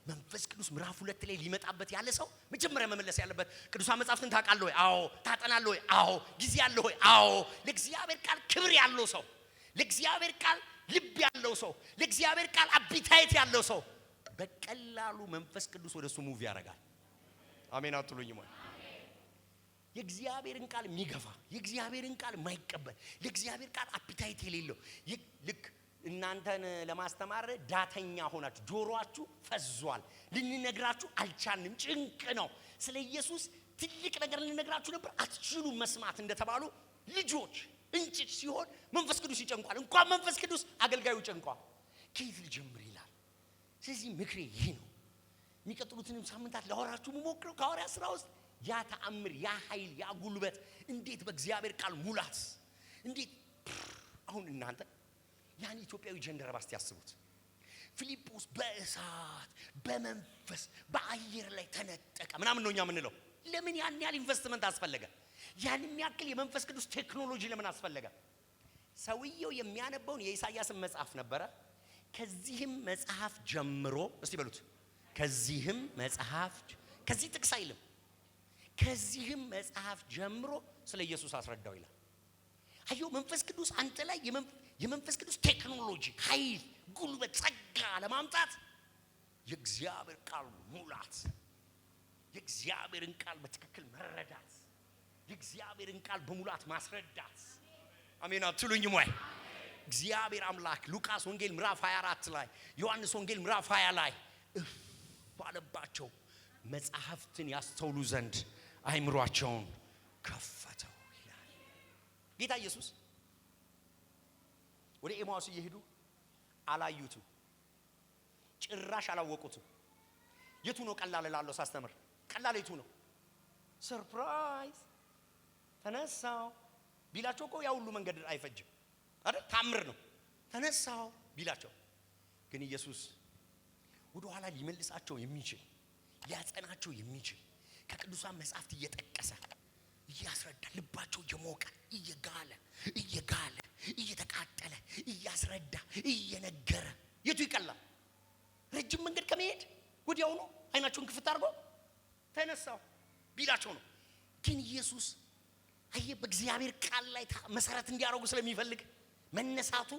መንፈስ ቅዱስ ምዕራፍ 2 ላይ ሊመጣበት ያለ ሰው መጀመሪያ መመለስ ያለበት ቅዱሳን መጻሕፍትን ታውቃለህ ወይ? አዎ። ታጠናለህ ወይ? አዎ። ጊዜ አለህ ወይ? አዎ። ለእግዚአብሔር ቃል ክብር ያለው ሰው፣ ለእግዚአብሔር ቃል ልብ ያለው ሰው፣ ለእግዚአብሔር ቃል አቢታይት ያለው ሰው በቀላሉ መንፈስ ቅዱስ ወደሱ ሙቭ ያደርጋል። አሜን አትሉኝም ወይ? የእግዚአብሔርን ቃል የሚገፋ የእግዚአብሔርን ቃል የማይቀበል ለእግዚአብሔር ቃል አፒታይት የሌለው ልክ እናንተን ለማስተማር ዳተኛ ሆናችሁ ጆሮአችሁ ፈዟል። ልንነግራችሁ አልቻልንም፣ ጭንቅ ነው። ስለ ኢየሱስ ትልቅ ነገር ልንነግራችሁ ነበር፣ አትችሉም መስማት እንደተባሉ ልጆች እንጭጭ ሲሆን መንፈስ ቅዱስ ይጨንቋል። እንኳን መንፈስ ቅዱስ አገልጋዩ ጨንቋል። ከየት ልጀምር ይላል። ስለዚህ ምክሬ ይህ ነው። የሚቀጥሉትንም ሳምንታት ላወራችሁ የምሞክረው ከሐዋርያት ሥራ ውስጥ ያ ተአምር፣ ያ ኃይል፣ ያ ጉልበት እንዴት በእግዚአብሔር ቃል ሙላት እንዴት አሁን እናንተ ያን ኢትዮጵያዊ ጀንደረባ እስቲ ያስቡት። ፊልጶስ በእሳት በመንፈስ በአየር ላይ ተነጠቀ ምናምን ነው እኛ የምንለው። ለምን ያን ያህል ኢንቨስትመንት አስፈለገ? ያን የሚያክል የመንፈስ ቅዱስ ቴክኖሎጂ ለምን አስፈለገ? ሰውየው የሚያነበውን የኢሳይያስን መጽሐፍ ነበረ። ከዚህም መጽሐፍ ጀምሮ እስቲ በሉት፣ ከዚህም መጽሐፍ፣ ከዚህ ጥቅስ አይልም፣ ከዚህም መጽሐፍ ጀምሮ ስለ ኢየሱስ አስረዳው ይላል። አየው መንፈስ ቅዱስ አንተ ላይ የመንፈስ ቅዱስ ቴክኖሎጂ፣ ኃይል፣ ጉልበት፣ ጸጋ ለማምጣት የእግዚአብሔር ቃል ሙላት፣ የእግዚአብሔርን ቃል በትክክል መረዳት፣ የእግዚአብሔርን ቃል በሙላት ማስረዳት። አሜን አትሉኝም ወይ? እግዚአብሔር አምላክ ሉቃስ ወንጌል ምዕራፍ 24 ላይ ዮሐንስ ወንጌል ምዕራፍ 20 ላይ ባለባቸው መጽሐፍትን ያስተውሉ ዘንድ አይምሯቸውን ከፈተው ይላል። ጌታ ኢየሱስ ወደ ኤማውስ እየሄዱ አላዩትም፣ ጭራሽ አላወቁትም። የቱ ነው ቀላል እላለሁ ሳስተምር? ቀላል የቱ ነው? ሰርፕራይዝ ተነሳው ቢላቸው እኮ ያ ሁሉ መንገድ አይፈጅም አይደል? ታምር ነው። ተነሳው ቢላቸው ግን ኢየሱስ ወደ ኋላ ሊመልሳቸው የሚችል ሊያጸናቸው የሚችል ከቅዱሳን መጻሕፍት እየጠቀሰ እያስረዳ ልባቸው እየሞቀ እየጋለ እየተቃጠለ እያስረዳ እየነገረ የቱ ይቀላል? ረጅም መንገድ ከመሄድ ወዲያው ነው አይናቸውን ክፍት አድርጎ ተነሳው ቢላቸው ነው። ግን ኢየሱስ በእግዚአብሔር ቃል ላይ መሰረት እንዲያደርጉ ስለሚፈልግ መነሳቱ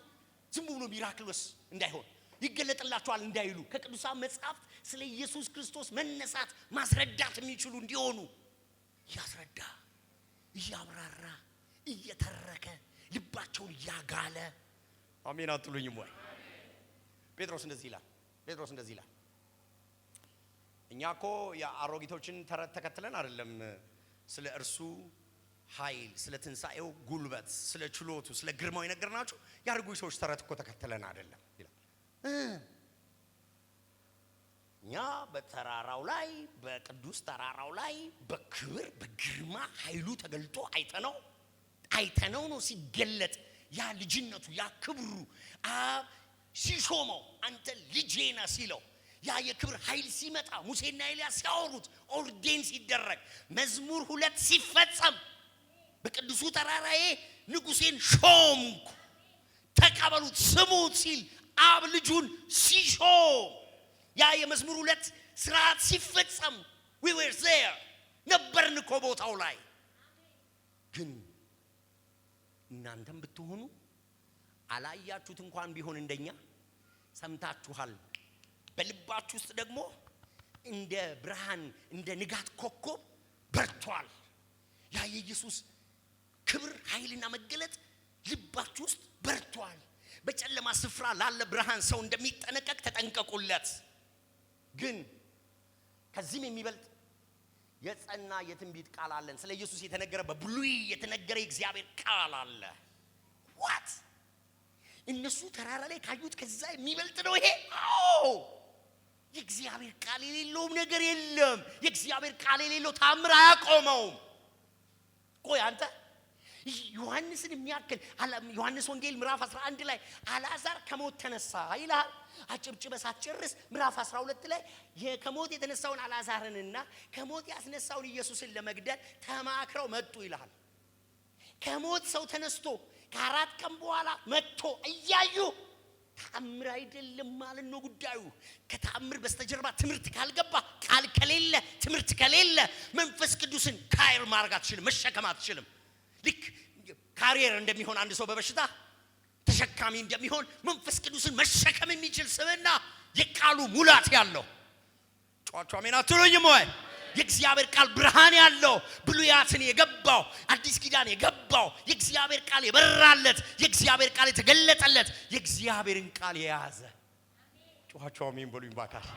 ዝም ብሎ ሚራክልስ እንዳይሆን ይገለጥላቸዋል እንዳይሉ ከቅዱሳን መጻሕፍት ስለ ኢየሱስ ክርስቶስ መነሳት ማስረዳት የሚችሉ እንዲሆኑ እያስረዳ እያብራራ እየተረከ ልባቸውን እያጋለ። አሜን አትሉኝም ወይ? ጴጥሮስ እንደዚህ ይላል፣ እኛ እኮ የአሮጊቶችን ተረት ተከትለን አይደለም ስለ እርሱ ኃይል፣ ስለ ትንሣኤው ጉልበት፣ ስለ ችሎቱ፣ ስለ ግርማው የነገርናችሁ የአሮጊቶች ሰዎች ተረት እኮ ተከትለን አይደለም ይላል። እኛ በተራራው ላይ በቅዱስ ተራራው ላይ በክብር በግርማ ኃይሉ ተገልጦ አይተነው ነው ሲገለጥ ያ ልጅነቱ ያ ክብሩ አብ ሲሾመው አንተ ልጄ ነህ ሲለው ያ የክብር ኃይል ሲመጣ ሙሴና ኤልያስ ሲያወሩት ኦርዴን ሲደረግ መዝሙር 2 ሲፈጸም በቅዱሱ ተራራዬ ንጉሴን ሾምኩ ተቀበሉት ስሙት ሲል አብ ልጁን ሲሾም ያ የመዝሙር 2 ስርዓት ሲፈጸም we were there ነበርን እኮ ቦታው ላይ። ግን እናንተም ብትሆኑ አላያችሁት እንኳን ቢሆን እንደኛ ሰምታችኋል። በልባችሁ ውስጥ ደግሞ እንደ ብርሃን እንደ ንጋት ኮከብ በርቷል። ያ የኢየሱስ ክብር ኃይልና መገለጥ ልባችሁ ውስጥ በርቷል። በጨለማ ስፍራ ላለ ብርሃን ሰው እንደሚጠነቀቅ ተጠንቀቁለት። ግን ከዚህም የሚበልጥ የጸና የትንቢት ቃል አለን። ስለ ኢየሱስ የተነገረ በብሉይ የተነገረ የእግዚአብሔር ቃል አለ። ዋት እነሱ ተራራ ላይ ካዩት ከዛ የሚበልጥ ነው ይሄ። አዎ የእግዚአብሔር ቃል የሌለው ነገር የለም። የእግዚአብሔር ቃል የሌለው ታምር አያቆመውም። ቆይ አንተ ዮሐንስን የሚያክል ዮሐንስ ወንጌል ምዕራፍ 11 ላይ አልዓዛር ከሞት ተነሳ ይላል። አጭብጭበ ሳትጨርስ ምዕራፍ 12 ላይ ከሞት የተነሳውን አልዓዛርንና ከሞት ያስነሳውን ኢየሱስን ለመግደል ተማክረው መጡ ይላል። ከሞት ሰው ተነስቶ ከ4 ቀን በኋላ መጥቶ እያዩ ተአምር አይደለም ማለት ነው ጉዳዩ። ከተአምር በስተጀርባ ትምህርት ካልገባ፣ ቃል ከሌለ፣ ትምህርት ከሌለ መንፈስ ቅዱስን ካይር ማድረግ አትችልም፣ መሸከም አትችልም። ልክ ካሪየር እንደሚሆን አንድ ሰው በበሽታ ተሸካሚ እንደሚሆን መንፈስ ቅዱስን መሸከም የሚችል ስብዕና የቃሉ ሙላት ያለው ጫዋቹ አሜን አትሉኝም ወይ? የእግዚአብሔር ቃል ብርሃን ያለው ብሉያትን የገባው አዲስ ኪዳን የገባው የእግዚአብሔር ቃል የበራለት የእግዚአብሔር ቃል የተገለጠለት የእግዚአብሔርን ቃል የያዘ ጫዋቹ አሜን በሉኝ ባካሽ።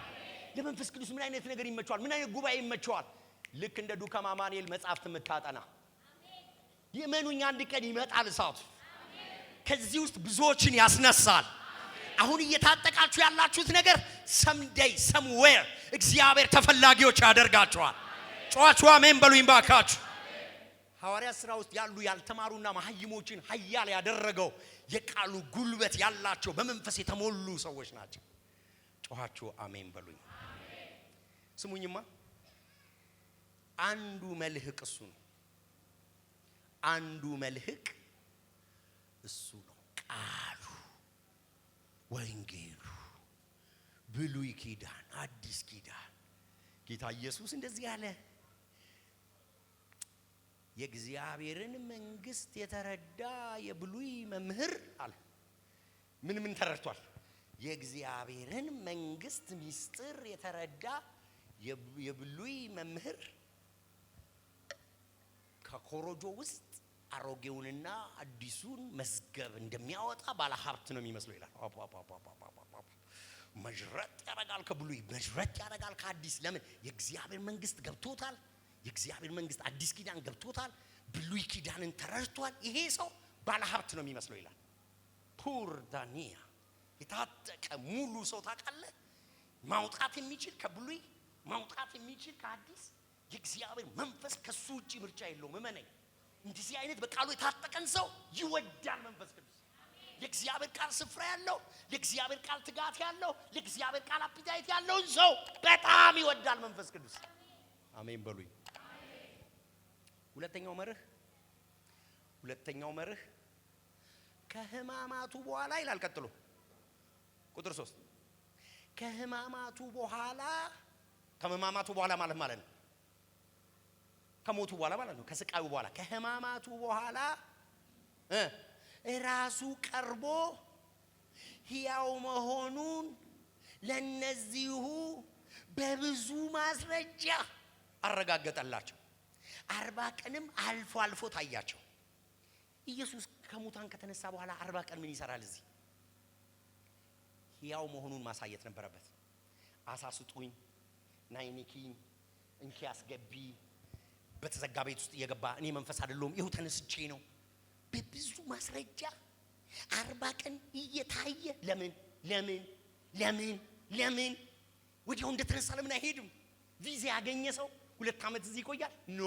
ለመንፈስ ቅዱስ ምን አይነት ነገር ይመቸዋል? ምን አይነት ጉባኤ ይመቸዋል? ልክ እንደ ዱካማ ማኑኤል መጽሐፍት የምታጠና የመኑኛ አንድ ቀን ይመጣል እሳቱ ከዚህ ውስጥ ብዙዎችን ያስነሳል። አሁን እየታጠቃችሁ ያላችሁት ነገር someday somewhere እግዚአብሔር ተፈላጊዎች ያደርጋችኋል። ጫዋቹ አሜን በሉኝ ባካችሁ። ሐዋርያት ሥራ ውስጥ ያሉ ያልተማሩና መሐይሞችን ኃያል ያደረገው የቃሉ ጉልበት ያላቸው በመንፈስ የተሞሉ ሰዎች ናቸው። ጫዋቹ አሜን በሉኝ። ስሙኝማ አንዱ መልህቅ እሱ ነው። አንዱ መልህቅ እሱ ነው። ቃሉ ወንጌሉ ብሉይ ኪዳን አዲስ ኪዳን ጌታ ኢየሱስ እንደዚህ ያለ የእግዚአብሔርን መንግስት የተረዳ የብሉይ መምህር አለ። ምን ተረድቷል? የእግዚአብሔርን መንግስት ሚስጥር የተረዳ የብሉይ መምህር ከኮሮጆ ውስጥ አሮጌውንና አዲሱን መዝገብ እንደሚያወጣ ባለ ሀብት ነው የሚመስለው ይላል። መጅረጥ ያደርጋል ከብሉይ መጅረጥ ያደርጋል ከአዲስ። ለምን? የእግዚአብሔር መንግስት ገብቶታል። የእግዚአብሔር መንግስት አዲስ ኪዳን ገብቶታል። ብሉይ ኪዳንን ተረድቷል። ይሄ ሰው ባለ ሀብት ነው የሚመስለው ይላል። ፑር ዳንያ የታጠቀ ሙሉ ሰው ታውቃለህ። ማውጣት የሚችል ከብሉይ ማውጣት የሚችል ከአዲስ የእግዚአብሔር መንፈስ ከሱ ውጪ ምርጫ የለውም። እመነኝ። እንደዚህ አይነት በቃሉ የታጠቀን ሰው ይወዳል መንፈስ ቅዱስ። የእግዚአብሔር ቃል ስፍራ ያለው፣ የእግዚአብሔር ቃል ትጋት ያለው፣ የእግዚአብሔር ቃል አፒታይት ያለውን ሰው በጣም ይወዳል መንፈስ ቅዱስ። አሜን በሉኝ። ሁለተኛው መርህ ከህማማቱ በኋላ ይላል። ቀጥሎ ቁጥር 3 ከህማማቱ በኋላ ማለት ነው ከሞቱ በኋላ ማለት ነው። ከስቃዩ በኋላ ከህማማቱ በኋላ ራሱ ቀርቦ ሕያው መሆኑን ለነዚሁ በብዙ ማስረጃ አረጋገጠላቸው። 40 ቀንም አልፎ ታያቸው። ኢየሱስ ከሙታን ከተነሳ በኋላ 40 ቀን ምን ይሰራል? እዚህ ሕያው መሆኑን ማሳየት ነበረበት። አሳ ስጡኝ፣ ናይኒኪኝ፣ እንኪ አስገቢ፣ በተዘጋ ቤት ውስጥ እየገባ እኔ መንፈስ አይደለሁም ይኸው ተነስቼ ነው። በብዙ ማስረጃ 40 ቀን እየታየ ለምን ወዲያው እንደተነሳ ለምን አይሄድም? ቪዛ ያገኘ ሰው 2 ዓመት እዚህ ይቆያል? ኖ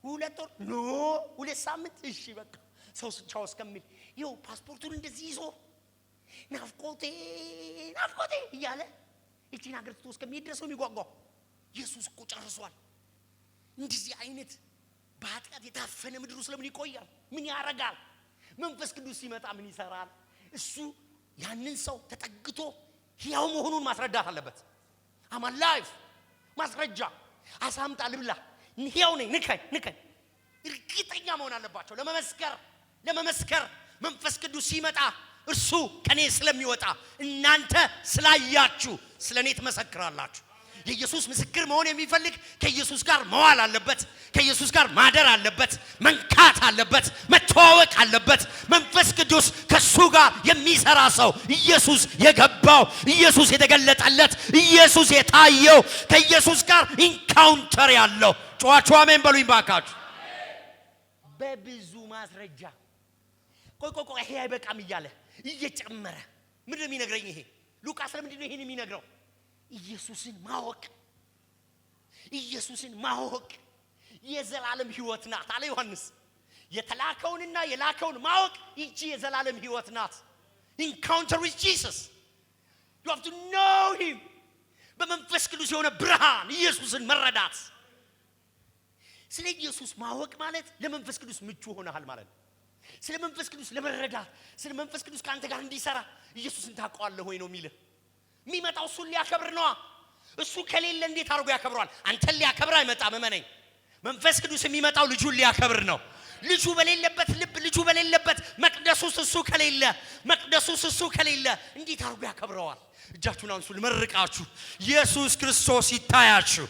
2 ወር ኖ 2 ሳምንት እሺ በቃ ሰው ቻው እስከሚል ይኸው ፓስፖርቱን እንደዚህ ይዞ ናፍቆቴ እያለ እቺን ሀገር ትቶ እስከሚሄድ ድረስ ነው የሚጓጓው። ኢየሱስ እኮ ጨርሷል። እንደዚህ አይነት በኃጢአት የታፈነ ምድር ውስጥ ለምን ይቆያል? ምን ያረጋል? መንፈስ ቅዱስ ሲመጣ ምን ይሰራል? እሱ ያንን ሰው ተጠግቶ ሕያው መሆኑን ማስረዳት አለበት። አማ ላይፍ ማስረጃ አሳምጣ ልብላ ሕያው ነኝ ንከኝ እርግጠኛ መሆን አለባቸው። ለመመስከር መንፈስ ቅዱስ ሲመጣ እርሱ ከኔ ስለሚወጣ እናንተ ስላያችሁ ስለኔ ትመሰክራላችሁ። የኢየሱስ ምስክር መሆን የሚፈልግ ከኢየሱስ ጋር መዋል አለበት፣ ከኢየሱስ ጋር ማደር አለበት፣ መንካት አለበት፣ መተዋወቅ አለበት። መንፈስ ቅዱስ ከሱ ጋር የሚሰራ ሰው ኢየሱስ የገባው ኢየሱስ የተገለጠለት ኢየሱስ የታየው ከኢየሱስ ጋር ኢንካውንተር ያለው ጮኻችሁ አሜን በሉኝ ባካችሁ። በብዙ ማስረጃ ቆይ ይሄ አይበቃም እያለ እየጨመረ ምንድን ነው የሚነግረኝ? ይሄ ሉቃስ ለምንድን ነው ይሄን የሚነግረው? ኢየሱስን ማወቅ የዘላለም ሕይወት ናት አለ ዮሐንስ። የተላከውንና የላከውን ማወቅ ይቺ የዘላለም ሕይወት ናት። ኢንካውንተር ዊዝ ጂሰስ you have to know him። በመንፈስ ቅዱስ የሆነ ብርሃን ኢየሱስን መረዳት። ስለ ኢየሱስ ማወቅ ማለት ለመንፈስ ቅዱስ ምቹ ሆነሃል ማለት ነው። ስለ መንፈስ ቅዱስ ለመረዳት ስለ መንፈስ ቅዱስ ካንተ ጋር እንዲሰራ ኢየሱስን ታውቀዋለህ ወይ ነው የሚልህ። የሚመጣው እሱን ሊያከብር ነው። እሱ ከሌለ እንዴት አድርጎ ያከብረዋል? አንተን ሊያከብር አይመጣም። እመነኝ። መንፈስ ቅዱስ የሚመጣው ልጁን ሊያከብር ነው። ልጁ በሌለበት ልብ ልጁ በሌለበት መቅደሱስ እሱ ከሌለ እንዴት አድርጎ ያከብረዋል? እጃችሁን አንሱ ልመርቃችሁ። ኢየሱስ ክርስቶስ ይታያችሁ፣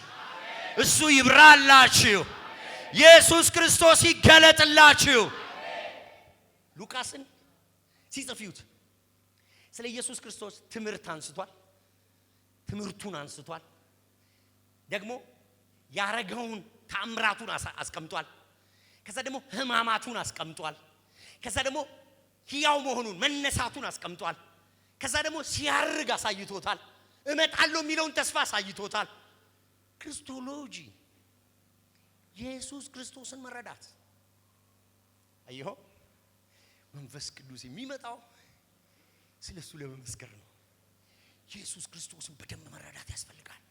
እሱ ይብራላችሁ፣ ኢየሱስ ክርስቶስ ይገለጥላችሁ። ሉቃስን ሲጽፉት ስለ ኢየሱስ ክርስቶስ ትምህርቱን አንስቷል። ደግሞ ያረገውን ተአምራቱን አስቀምጧል። ከዛ ደግሞ ህማማቱን አስቀምጧል። ከዛ ደግሞ ሕያው መሆኑን መነሳቱን አስቀምጧል። ከዛ ደግሞ ሲያርግ አሳይቶታል። እመጣለሁ የሚለውን ተስፋ አሳይቶታል። ክርስቶሎጂ ኢየሱስ ክርስቶስን መረዳት። አይሆ መንፈስ ቅዱስ የሚመጣው ስለሱ ለመመስከር ነው። ኢየሱስ ክርስቶስን በደንብ መረዳት ያስፈልጋል።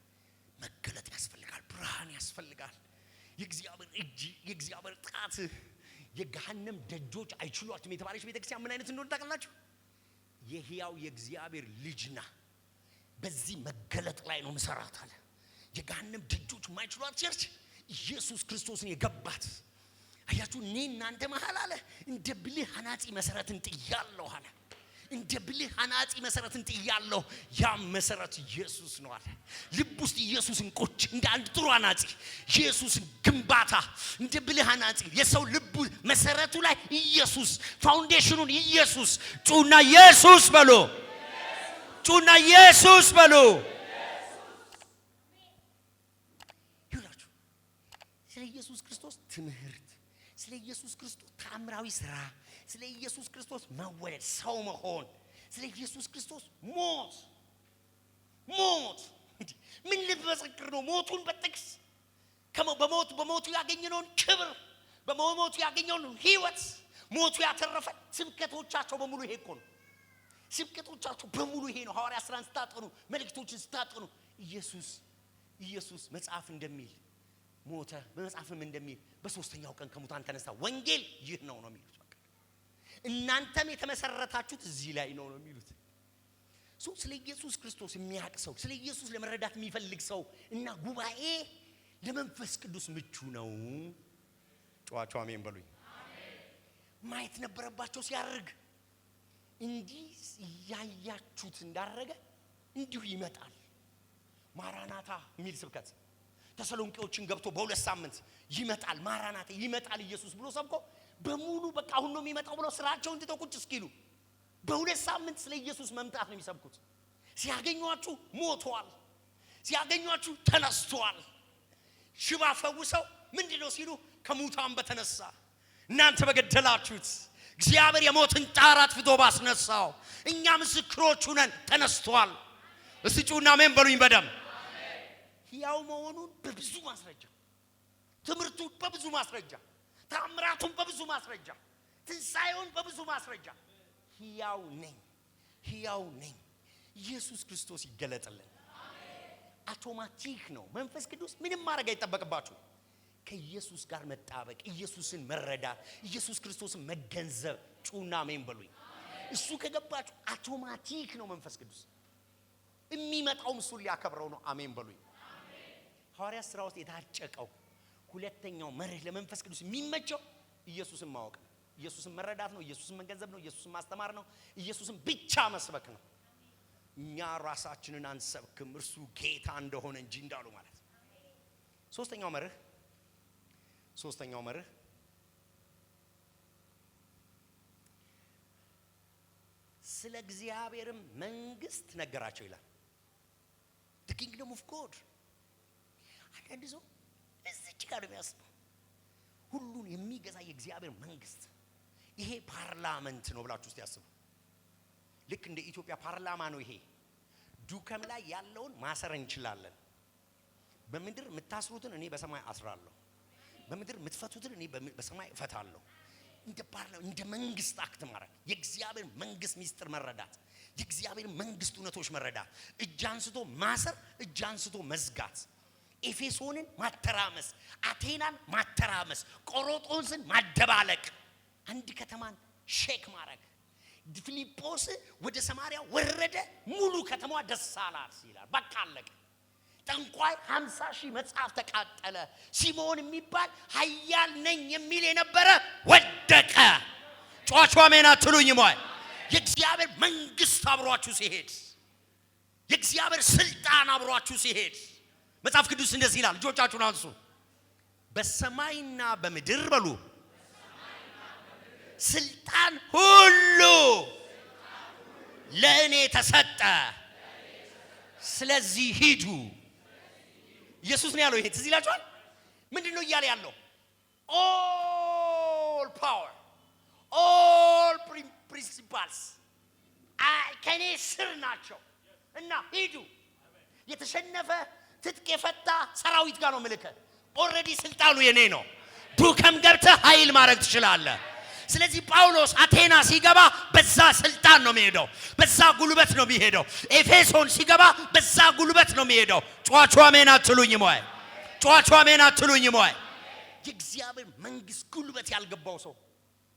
መገለጥ ያስፈልጋል። ብርሃን ያስፈልጋል። የእግዚአብሔር እጅ የእግዚአብሔር ጣት የገሃነም ደጆች አይችሏትም የተባለች ቤተክርስቲያን ምን አይነት እንደሆነ ታውቃላችሁ? የሕያው የእግዚአብሔር ልጅና በዚህ መገለጥ ላይ ነው መሰራት አለ። የገሃነም ደጆች የማይችሏት ቸርች ኢየሱስ ክርስቶስን የገባት አያችሁ። እኔ እናንተ መሃል አለ እንደ ብልህ አናጺ መሰረትን ጥያለሁ አለ። እንደ ብልህ አናጺ መሰረትን ጥያለሁ። ያ መሰረት ኢየሱስ ነው አለ። ልብ ውስጥ ኢየሱስን ቁጭ እንደ አንድ ጥሩ አናጺ ኢየሱስን ግንባታ እንደ ብልህ አናጺ የሰው ልብ መሰረቱ ላይ ኢየሱስ ፋውንዴሽኑን ኢየሱስ ጩና ኢየሱስ በሉ ጩና ኢየሱስ በሉ። ይላችሁ ስለ ኢየሱስ ክርስቶስ ትምህርት፣ ስለ ኢየሱስ ክርስቶስ ተአምራዊ ስራ፣ ስለ ኢየሱስ ክርስቶስ መወለድ ሰው መሆን፣ ስለ ኢየሱስ ክርስቶስ ሞት ምን ልትመሰክር ነው? ሞቱን በጥቅስ በሞቱ ያገኘነውን ክብር በሞቱ ያገኘነውን ሕይወት ሞቱ ያተረፈ ስብከቶቻቸው በሙሉ ይሄ እኮ ነው። ስብከቶቻቸው በሙሉ ይሄ ነው። ሐዋርያ ሥራን ስታጠኑ መልእክቶችን ስታጠኑ ኢየሱስ መጽሐፍ እንደሚል ሞተ፣ በመጽሐፍም እንደሚል በሶስተኛው ቀን ከሙታን ተነሳ። ወንጌል ይህ ነው የሚሉት። እናንተም የተመሰረታችሁት እዚህ ላይ ነው የሚሉት። ስለ ኢየሱስ ክርስቶስ የሚያውቅ ሰው፣ ስለ ኢየሱስ ለመረዳት የሚፈልግ ሰው እና ጉባኤ ለመንፈስ ቅዱስ ምቹ ነው። ጨዋቸው አሜን በሉኝ። ማየት ነበረባቸው ሲያርግ። እንዲህ ያያችሁት እንዳረገ እንዲሁ ይመጣል። ማራናታ የሚል ስብከት ተሰሎንቄዎችን ገብቶ በሁለት ሳምንት ይመጣል፣ ማራናታ ይመጣል ኢየሱስ ብሎ ሰብኮ በሙሉ በቃ አሁን ነው የሚመጣው ብሎ ስራቸውን ትተው ቁጭ እስኪሉ በሁለት ሳምንት ስለ ኢየሱስ መምጣት ነው የሚሰብኩት። ሲያገኟችሁ ሞቷል፣ ሲያገኟችሁ ተነስቷል። ሽባ ፈውሰው ምንድነው ሲሉ ከሙታን በተነሳ እናንተ በገደላችሁት እግዚአብሔር የሞትን ጣር አጥፍቶ ባስነሳው እኛ ምስክሮቹ ነን፣ ተነስቷል። እስቲ ጩና አሜን በሉኝ በደም ሕያው መሆኑን በብዙ ማስረጃ፣ ትምህርቱን በብዙ ማስረጃ፣ ተአምራቱን በብዙ ማስረጃ፣ ትንሣኤውን በብዙ ማስረጃ ሕያው ነኝ ኢየሱስ ክርስቶስ ይገለጥልን። አውቶማቲክ ነው። መንፈስ ቅዱስ ምንም ማድረግ አይጠበቅባችሁ። ከኢየሱስ ጋር መጣበቅ፣ ኢየሱስን መረዳት፣ ኢየሱስ ክርስቶስን መገንዘብ። ጩና አሜን በሉኝ። እሱ ከገባችሁ አውቶማቲክ ነው መንፈስ ቅዱስ የሚመጣው እሱን ሊያከብረው ነው። አሜን በሉኝ። ሐዋርያት ሥራ ውስጥ የታጨቀው ሁለተኛው መርህ ለመንፈስ ቅዱስ የሚመቸው ኢየሱስን ማወቅ ነው። ኢየሱስን መረዳት ነው። ኢየሱስን መገንዘብ ነው። ኢየሱስን ማስተማር ነው። ኢየሱስን ብቻ መስበክ ነው። እኛ ራሳችንን አንሰብክም እርሱ ጌታ እንደሆነ እንጂ እንዳሉ ማለት። ሶስተኛው መርህ ስለ እግዚአብሔር መንግስት ነገራቸው ይላል። the kingdom of God አንድ ሰው እዚች ጋር የሚያስበው ሁሉን የሚገዛ የእግዚአብሔር መንግስት ይሄ ፓርላመንት ነው ብላችሁ እስቲ ያስቡ። ልክ እንደ ኢትዮጵያ ፓርላማ ነው ይሄ። ዱከም ላይ ያለውን ማሰር እንችላለን። በምድር የምታስሩትን እኔ በሰማይ አስራለሁ፣ በምድር የምትፈቱትን እኔ በሰማይ እፈታለሁ። እንደ ፓርላማ እንደ መንግስት አክት ማድረግ፣ የእግዚአብሔር መንግስት ሚስጥር መረዳት፣ የእግዚአብሔር መንግስት እውነቶች መረዳት፣ እጅ አንስቶ ማሰር፣ እጅ አንስቶ መዝጋት፣ ኤፌሶንን ማተራመስ፣ አቴናን ማተራመስ፣ ቆሮጦስን ማደባለቅ፣ አንድ ከተማን ሼክ ማድረግ። ፊልጶስ ወደ ሰማርያ ወረደ፣ ሙሉ ከተማዋ ደስ አላት ይላል። በቃ አለቀ። ጠንቋይ 50,000 መጽሐፍ ተቃጠለ። ሲሞን የሚባል ኃያል ነኝ የሚል የነበረ ወደቀ። ጫዋቹ አሜን አትሉኝም ወይ? የእግዚአብሔር መንግስት አብሯችሁ ሲሄድ፣ የእግዚአብሔር ስልጣን አብሯችሁ ሲሄድ መጽሐፍ ቅዱስ እንደዚህ ይላል። እጆቻችሁን አንሱ። በሰማይና በምድር በሉ ስልጣን ሁሉ ለእኔ ተሰጠ፣ ስለዚህ ሂዱ። ኢየሱስ ነው ያለው። ይሄ ትዝ ይላችኋል? ምንድነው እያለ ያለው? all power, all principles ከኔ ስር ናቸው እና ሂዱ። የተሸነፈ ትጥቅ የፈታ ሰራዊት ጋር ነው ምልከ። ኦሬዲ ስልጣኑ የኔ ነው። ዱከም ገብተህ ኃይል ማድረግ ትችላለህ። ስለዚህ ጳውሎስ አቴና ሲገባ በዛ ስልጣን ነው የሚሄደው፣ በዛ ጉልበት ነው የሚሄደው። ኤፌሶን ሲገባ በዛ ጉልበት ነው የሚሄደው። ጫዋቹ አሜን አትሉኝም ወይ? ጫዋቹ አሜን አትሉኝም ወይ? የእግዚአብሔር መንግስት ጉልበት ያልገባው ሰው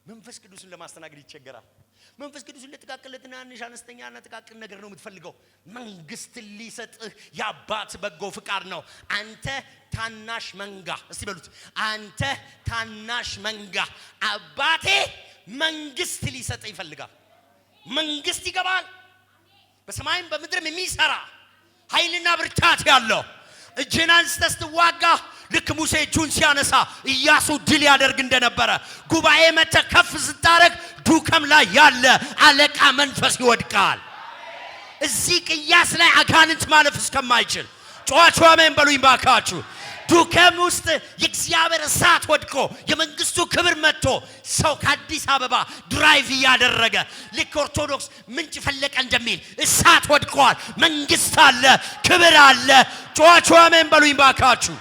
መንፈስ ቅዱስን ለማስተናገድ ይቸገራል። መንፈስ ቅዱስን ለጥቃቅን ለትናንሽ አነስተኛና ጥቃቅን ነገር ነው የምትፈልገው። መንግስት ሊሰጥህ ያባት በጎ ፍቃድ ነው። አንተ ታናሽ መንጋ፣ እስቲ በሉት፣ አንተ ታናሽ መንጋ አባቴ መንግስት ሊሰጥህ ይፈልጋል። መንግስት ይገባል። በሰማይም በምድርም የሚሰራ ኃይልና ብርታት ያለው እጅህን አንስተህ ስትዋጋ ልክ ሙሴ እጁን ሲያነሳ ኢያሱ ድል ያደርግ እንደነበረ ጉባኤ መተህ ከፍ ስታረግ ዱከም ላይ ያለ አለቃ መንፈስ ይወድቃል። እዚህ ቅያስ ላይ አጋንንት ማለፍ እስከማይችል ጫዋቹ አሜን በሉኝ ባካችሁ። ዱከም ውስጥ የእግዚአብሔር እሳት ወድቆ የመንግስቱ ክብር መጥቶ ሰው ከአዲስ አበባ ድራይቭ እያደረገ ልክ ኦርቶዶክስ ምንጭ ፈለቀ እንደሚል እሳት ወድቋል። መንግስት አለ፣ ክብር አለ። ጫዋቹ አሜን በሉኝ ባካችሁ።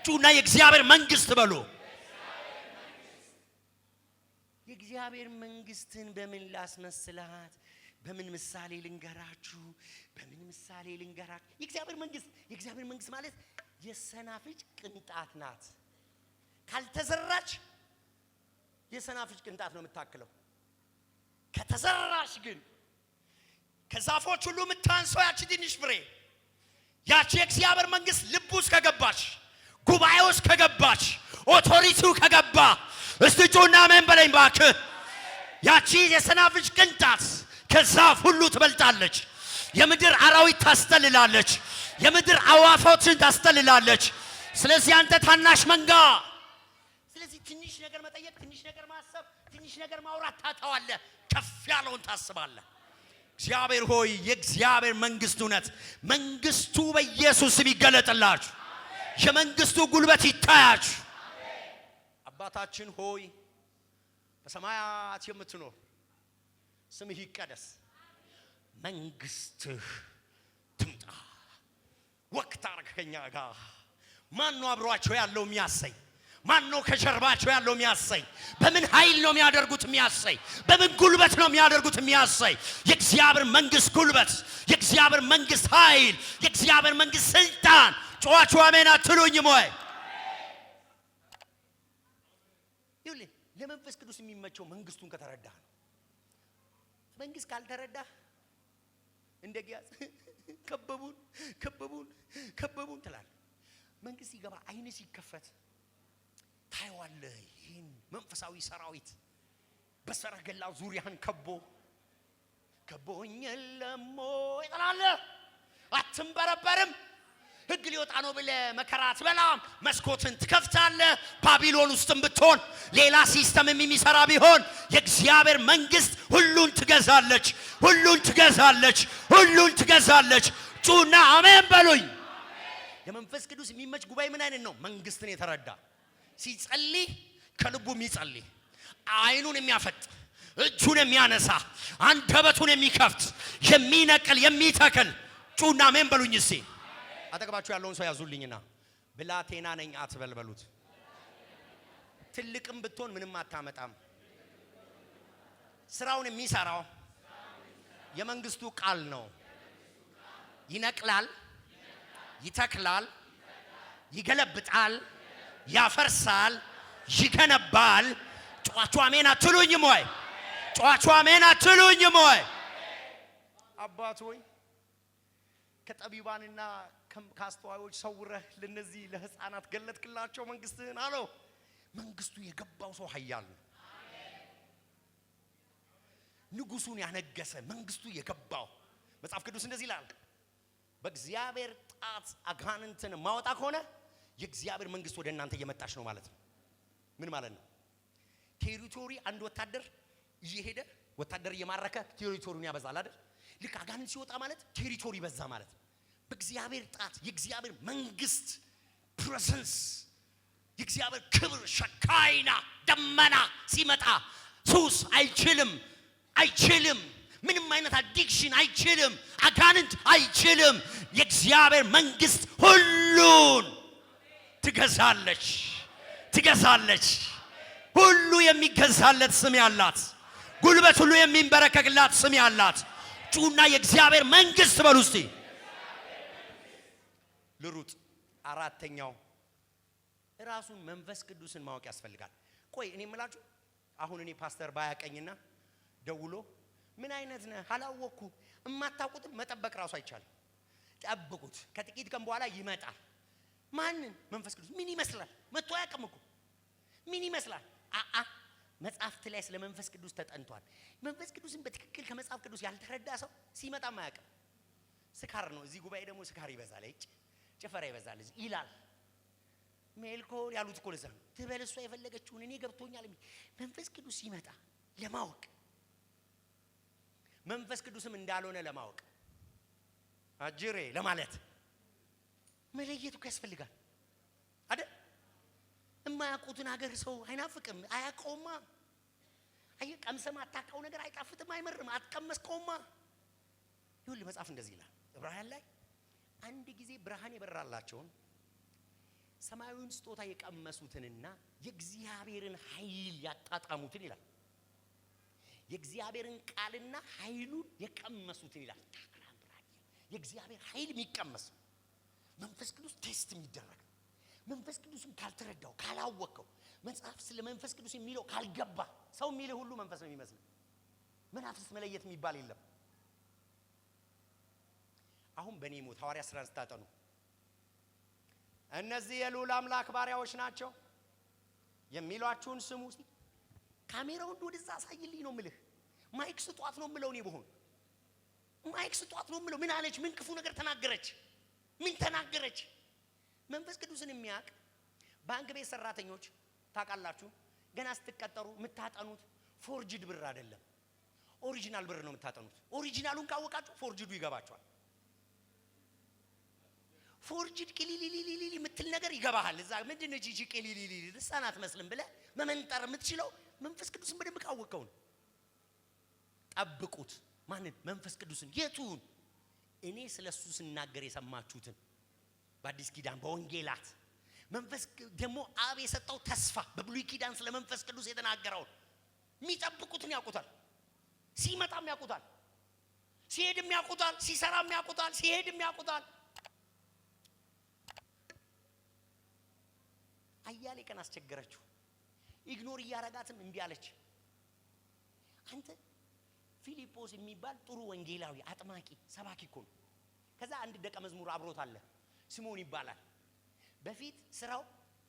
ጩና የእግዚአብሔር መንግስት በሉ። የእግዚአብሔር መንግስትን በምን ላስመስላት? በምን ምሳሌ ልንገራችሁ? የእግዚአብሔር መንግስት ማለት የሰናፍጭ ቅንጣት ናት። ካልተዘራች የሰናፍጭ ቅንጣት ነው የምታክለው። ከተዘራች ግን ከዛፎች ሁሉ የምታንሰው ያቺ ትንሽ ፍሬ፣ ያቺ የእግዚአብሔር መንግስት ልብ ውስጥ ከገባች፣ ጉባኤ ውስጥ ከገባች፣ ኦቶሪቲው ከገባ፣ እስቲ ጩና አሜን በለኝ እባክህ። ያቺ የሰናፍጭ ቅንጣት ከዛፍ ሁሉ ትበልጣለች። የምድር አራዊት ታስተልላለች፣ የምድር አዋፋትን ታስተልላለች። ስለዚህ አንተ ታናሽ መንጋ፣ ስለዚህ ትንሽ ነገር መጠየቅ፣ ትንሽ ነገር ማሰብ፣ ትንሽ ነገር ማውራት ታጣዋለህ፣ ከፍ ያለውን ታስባለህ። እግዚአብሔር ሆይ የእግዚአብሔር መንግስት እውነት መንግስቱ በኢየሱስ ስም ይገለጥላችሁ። የመንግስቱ ጉልበት ይታያችሁ። አባታችን ሆይ በሰማያት የምትኖር ስምህ ይቀደስ፣ መንግስትህ ትምጣ። ወቅት አርግ ከኛ ጋር። ማን ነው አብሯቸው ያለው የሚያሰኝ? ማን ነው ከጀርባቸው ያለው የሚያሰኝ? በምን ኃይል ነው የሚያደርጉት የሚያሰኝ? በምን ጉልበት ነው የሚያደርጉት የሚያሰኝ? የእግዚአብሔር መንግስት ጉልበት፣ የእግዚአብሔር መንግስት ኃይል፣ የእግዚአብሔር መንግስት ስልጣን። ጫዋቹ አሜን አትሉኝም ወይ? ይኸውልህ ለመንፈስ ቅዱስ የሚመቸው መንግስቱን ከተረዳ ነው። መንግስት ካልተረዳ እንደ ጊያዝ ከበቡን ትላለህ። መንግስት ሲገባ አይነ ሲከፈት ታይዋለህ። ይህን መንፈሳዊ ሰራዊት በሰረገላ ዙሪያን ከቦ ከቦኝ የለም ወይ ትላለህ። አትንበረበርም። ህግ ሊወጣ ነው ብለህ መከራ አትበላም። መስኮትን ትከፍታለህ። ባቢሎን ውስጥም ብትሆን ሌላ ሲስተም የሚሰራ ቢሆን የእግዚአብሔር መንግስት ሁሉን ትገዛለች፣ ሁሉን ትገዛለች፣ ሁሉን ትገዛለች። ጩና አሜን በሉኝ። የመንፈስ ቅዱስ የሚመች ጉባኤ ምን አይነት ነው? መንግስትን የተረዳ ሲጸልይ ከልቡ የሚጸልይ አይኑን የሚያፈጥ እጁን የሚያነሳ አንደበቱን የሚከፍት የሚነቅል የሚተክል። ጩና አሜን በሉኝ። እስቲ አጠገባችሁ ያለውን ሰው ያዙልኝና ብላቴና ነኝ አትበል በሉት። ትልቅም ብትሆን ምንም አታመጣም። ስራውን የሚሰራው የመንግስቱ ቃል ነው። ይነቅላል፣ ይተክላል፣ ይገለብጣል፣ ያፈርሳል፣ ይገነባል። ጫዋቹ አሜን አትሉኝም ወይ? ጫዋቹ አሜን አትሉኝም ወይ? አባት ሆይ ከጠቢባንና ከአስተዋዮች ሰውረህ ለነዚህ ለህፃናት ገለጥክላቸው መንግስትህን አለው። መንግስቱ የገባው ሰው ኃያል ነው። ንጉሱን ያነገሰ መንግስቱ የገባው መጽሐፍ ቅዱስ እንደዚህ ይላል። በእግዚአብሔር ጣት አጋንንትን ማውጣ ከሆነ የእግዚአብሔር መንግስት ወደ እናንተ እየመጣች ነው ማለት ነው። ምን ማለት ነው? ቴሪቶሪ አንድ ወታደር እየሄደ ወታደር እየማረከ ቴሪቶሪውን ያበዛል አይደል? ልክ አጋንንት ሲወጣ ማለት ቴሪቶሪ በዛ ማለት ነው። በእግዚአብሔር ጣት የእግዚአብሔር መንግስት ፕሬዘንስ የእግዚአብሔር ክብር ሸካይና ደመና ሲመጣ ሱስ አይችልም፣ አይችልም። ምንም አይነት አዲክሽን አይችልም፣ አጋንንት አይችልም። የእግዚአብሔር መንግስት ሁሉን ትገዛለች፣ ትገዛለች። ሁሉ የሚገዛለት ስም ያላት፣ ጉልበት ሁሉ የሚንበረከክላት ስም ያላት። ጩና የእግዚአብሔር መንግስት በሉ እስቲ። ልሩጥ። አራተኛው ራሱን መንፈስ ቅዱስን ማወቅ ያስፈልጋል። ቆይ እኔ የምላችሁ አሁን እኔ ፓስተር ባያቀኝና ደውሎ ምን አይነት ነህ አላወቅኩ እማታውቁትም መጠበቅ ራሱ አይቻልም። ጠብቁት፣ ከጥቂት ቀን በኋላ ይመጣል። ማንን? መንፈስ ቅዱስ። ምን ይመስላል? መጥቶ አያውቅም እኮ ምን ይመስላል? መጽሐፍት ላይ ስለ መንፈስ ቅዱስ ተጠንቷል። መንፈስ ቅዱስን በትክክል ከመጽሐፍ ቅዱስ ያልተረዳ ሰው ሲመጣም አያውቅም። ስካር ነው። እዚህ ጉባኤ ደግሞ ስካር ይበዛል፣ ጭፈራ ይበዛል ይላል። ሜልኮል ያሉት እኮ ለዛ ነው። ትበል እሷ የፈለገችውን እኔ ገብቶኛል። መንፈስ ቅዱስ ሲመጣ ለማወቅ መንፈስ ቅዱስም እንዳልሆነ ለማወቅ አጅሬ ለማለት መለየት እኮ ያስፈልጋል አይደል? የማያውቁትን ሀገር ሰው አይናፍቅም፣ አያውቀውማ። አይ ቀምሰማ አታውቀው ነገር አይጣፍጥም፣ አይመርም፣ አትቀመስከውማ። ይሁን መጽሐፍ እንደዚህ ይላል ዕብራውያን ላይ አንድ ጊዜ ብርሃን የበራላቸውን ሰማያዊውን ስጦታ የቀመሱትንና የእግዚአብሔርን ኃይል ያጣጣሙትን ይላል። የእግዚአብሔርን ቃልና ኃይሉን የቀመሱትን ይላል። የእግዚአብሔር ኃይል የሚቀመስ መንፈስ ቅዱስ ቴስት የሚደረግ መንፈስ ቅዱስን ካልተረዳው ካላወቀው መጽሐፍ ስለ መንፈስ ቅዱስ የሚለው ካልገባ ሰው የሚለው ሁሉ መንፈስ ነው የሚመስለው። መናፍስት መለየት የሚባል የለም። አሁን በኔ ሞት ሐዋርያ ሥራን ስታጠኑ እነዚህ የልዑል አምላክ ባሪያዎች ናቸው የሚሏችሁን ስሙ። ካሜራውን ወደዛ አሳይልኝ ነው የምልህ። ማይክ ስጧት ነው የምለው። እኔ በሆን ማይክ ስጧት ነው የምለው። ምን አለች? ምን ክፉ ነገር ተናገረች? ምን ተናገረች? መንፈስ ቅዱስን የሚያውቅ ባንክ ቤት ሰራተኞች ታውቃላችሁ፣ ገና ስትቀጠሩ የምታጠኑት ፎርጅድ ብር አይደለም፣ ኦሪጂናል ብር ነው የምታጠኑት። ኦሪጂናሉን ካወቃችሁ ፎርጅዱ ይገባችኋል። ፎርጅድ ቂሊሊሊሊ የምትል ነገር ይገባሃል። እዛ ምንድነው ጂጂ ቂሊሊሊ ልሳን አትመስልም ብለህ መመንጠር የምትችለው መንፈስ ቅዱስን በደንብ ካወቀው ነው። ጠብቁት። ማንን? መንፈስ ቅዱስን። የቱን? እኔ ስለሱ ስናገር የሰማችሁትን በአዲስ ኪዳን በወንጌላት መንፈስ ደግሞ አብ የሰጠው ተስፋ በብሉይ ኪዳን ስለ መንፈስ ቅዱስ የተናገረው የሚጠብቁትን ያውቁታል። ሲመጣም ያውቁታል፣ ሲሄድም ያውቁታል፣ ሲሰራም ያውቁታል፣ ሲሄድም ያውቁታል። አያሌ ቀን አስቸገረችው። ኢግኖር እያረጋትም እምቢ አለች። አንተ ፊሊጶስ የሚባል ጥሩ ወንጌላዊ አጥማቂ ሰባኪ እኮ ነው። ከዛ አንድ ደቀ መዝሙር አብሮት አለ፣ ስምዖን ይባላል። በፊት ስራው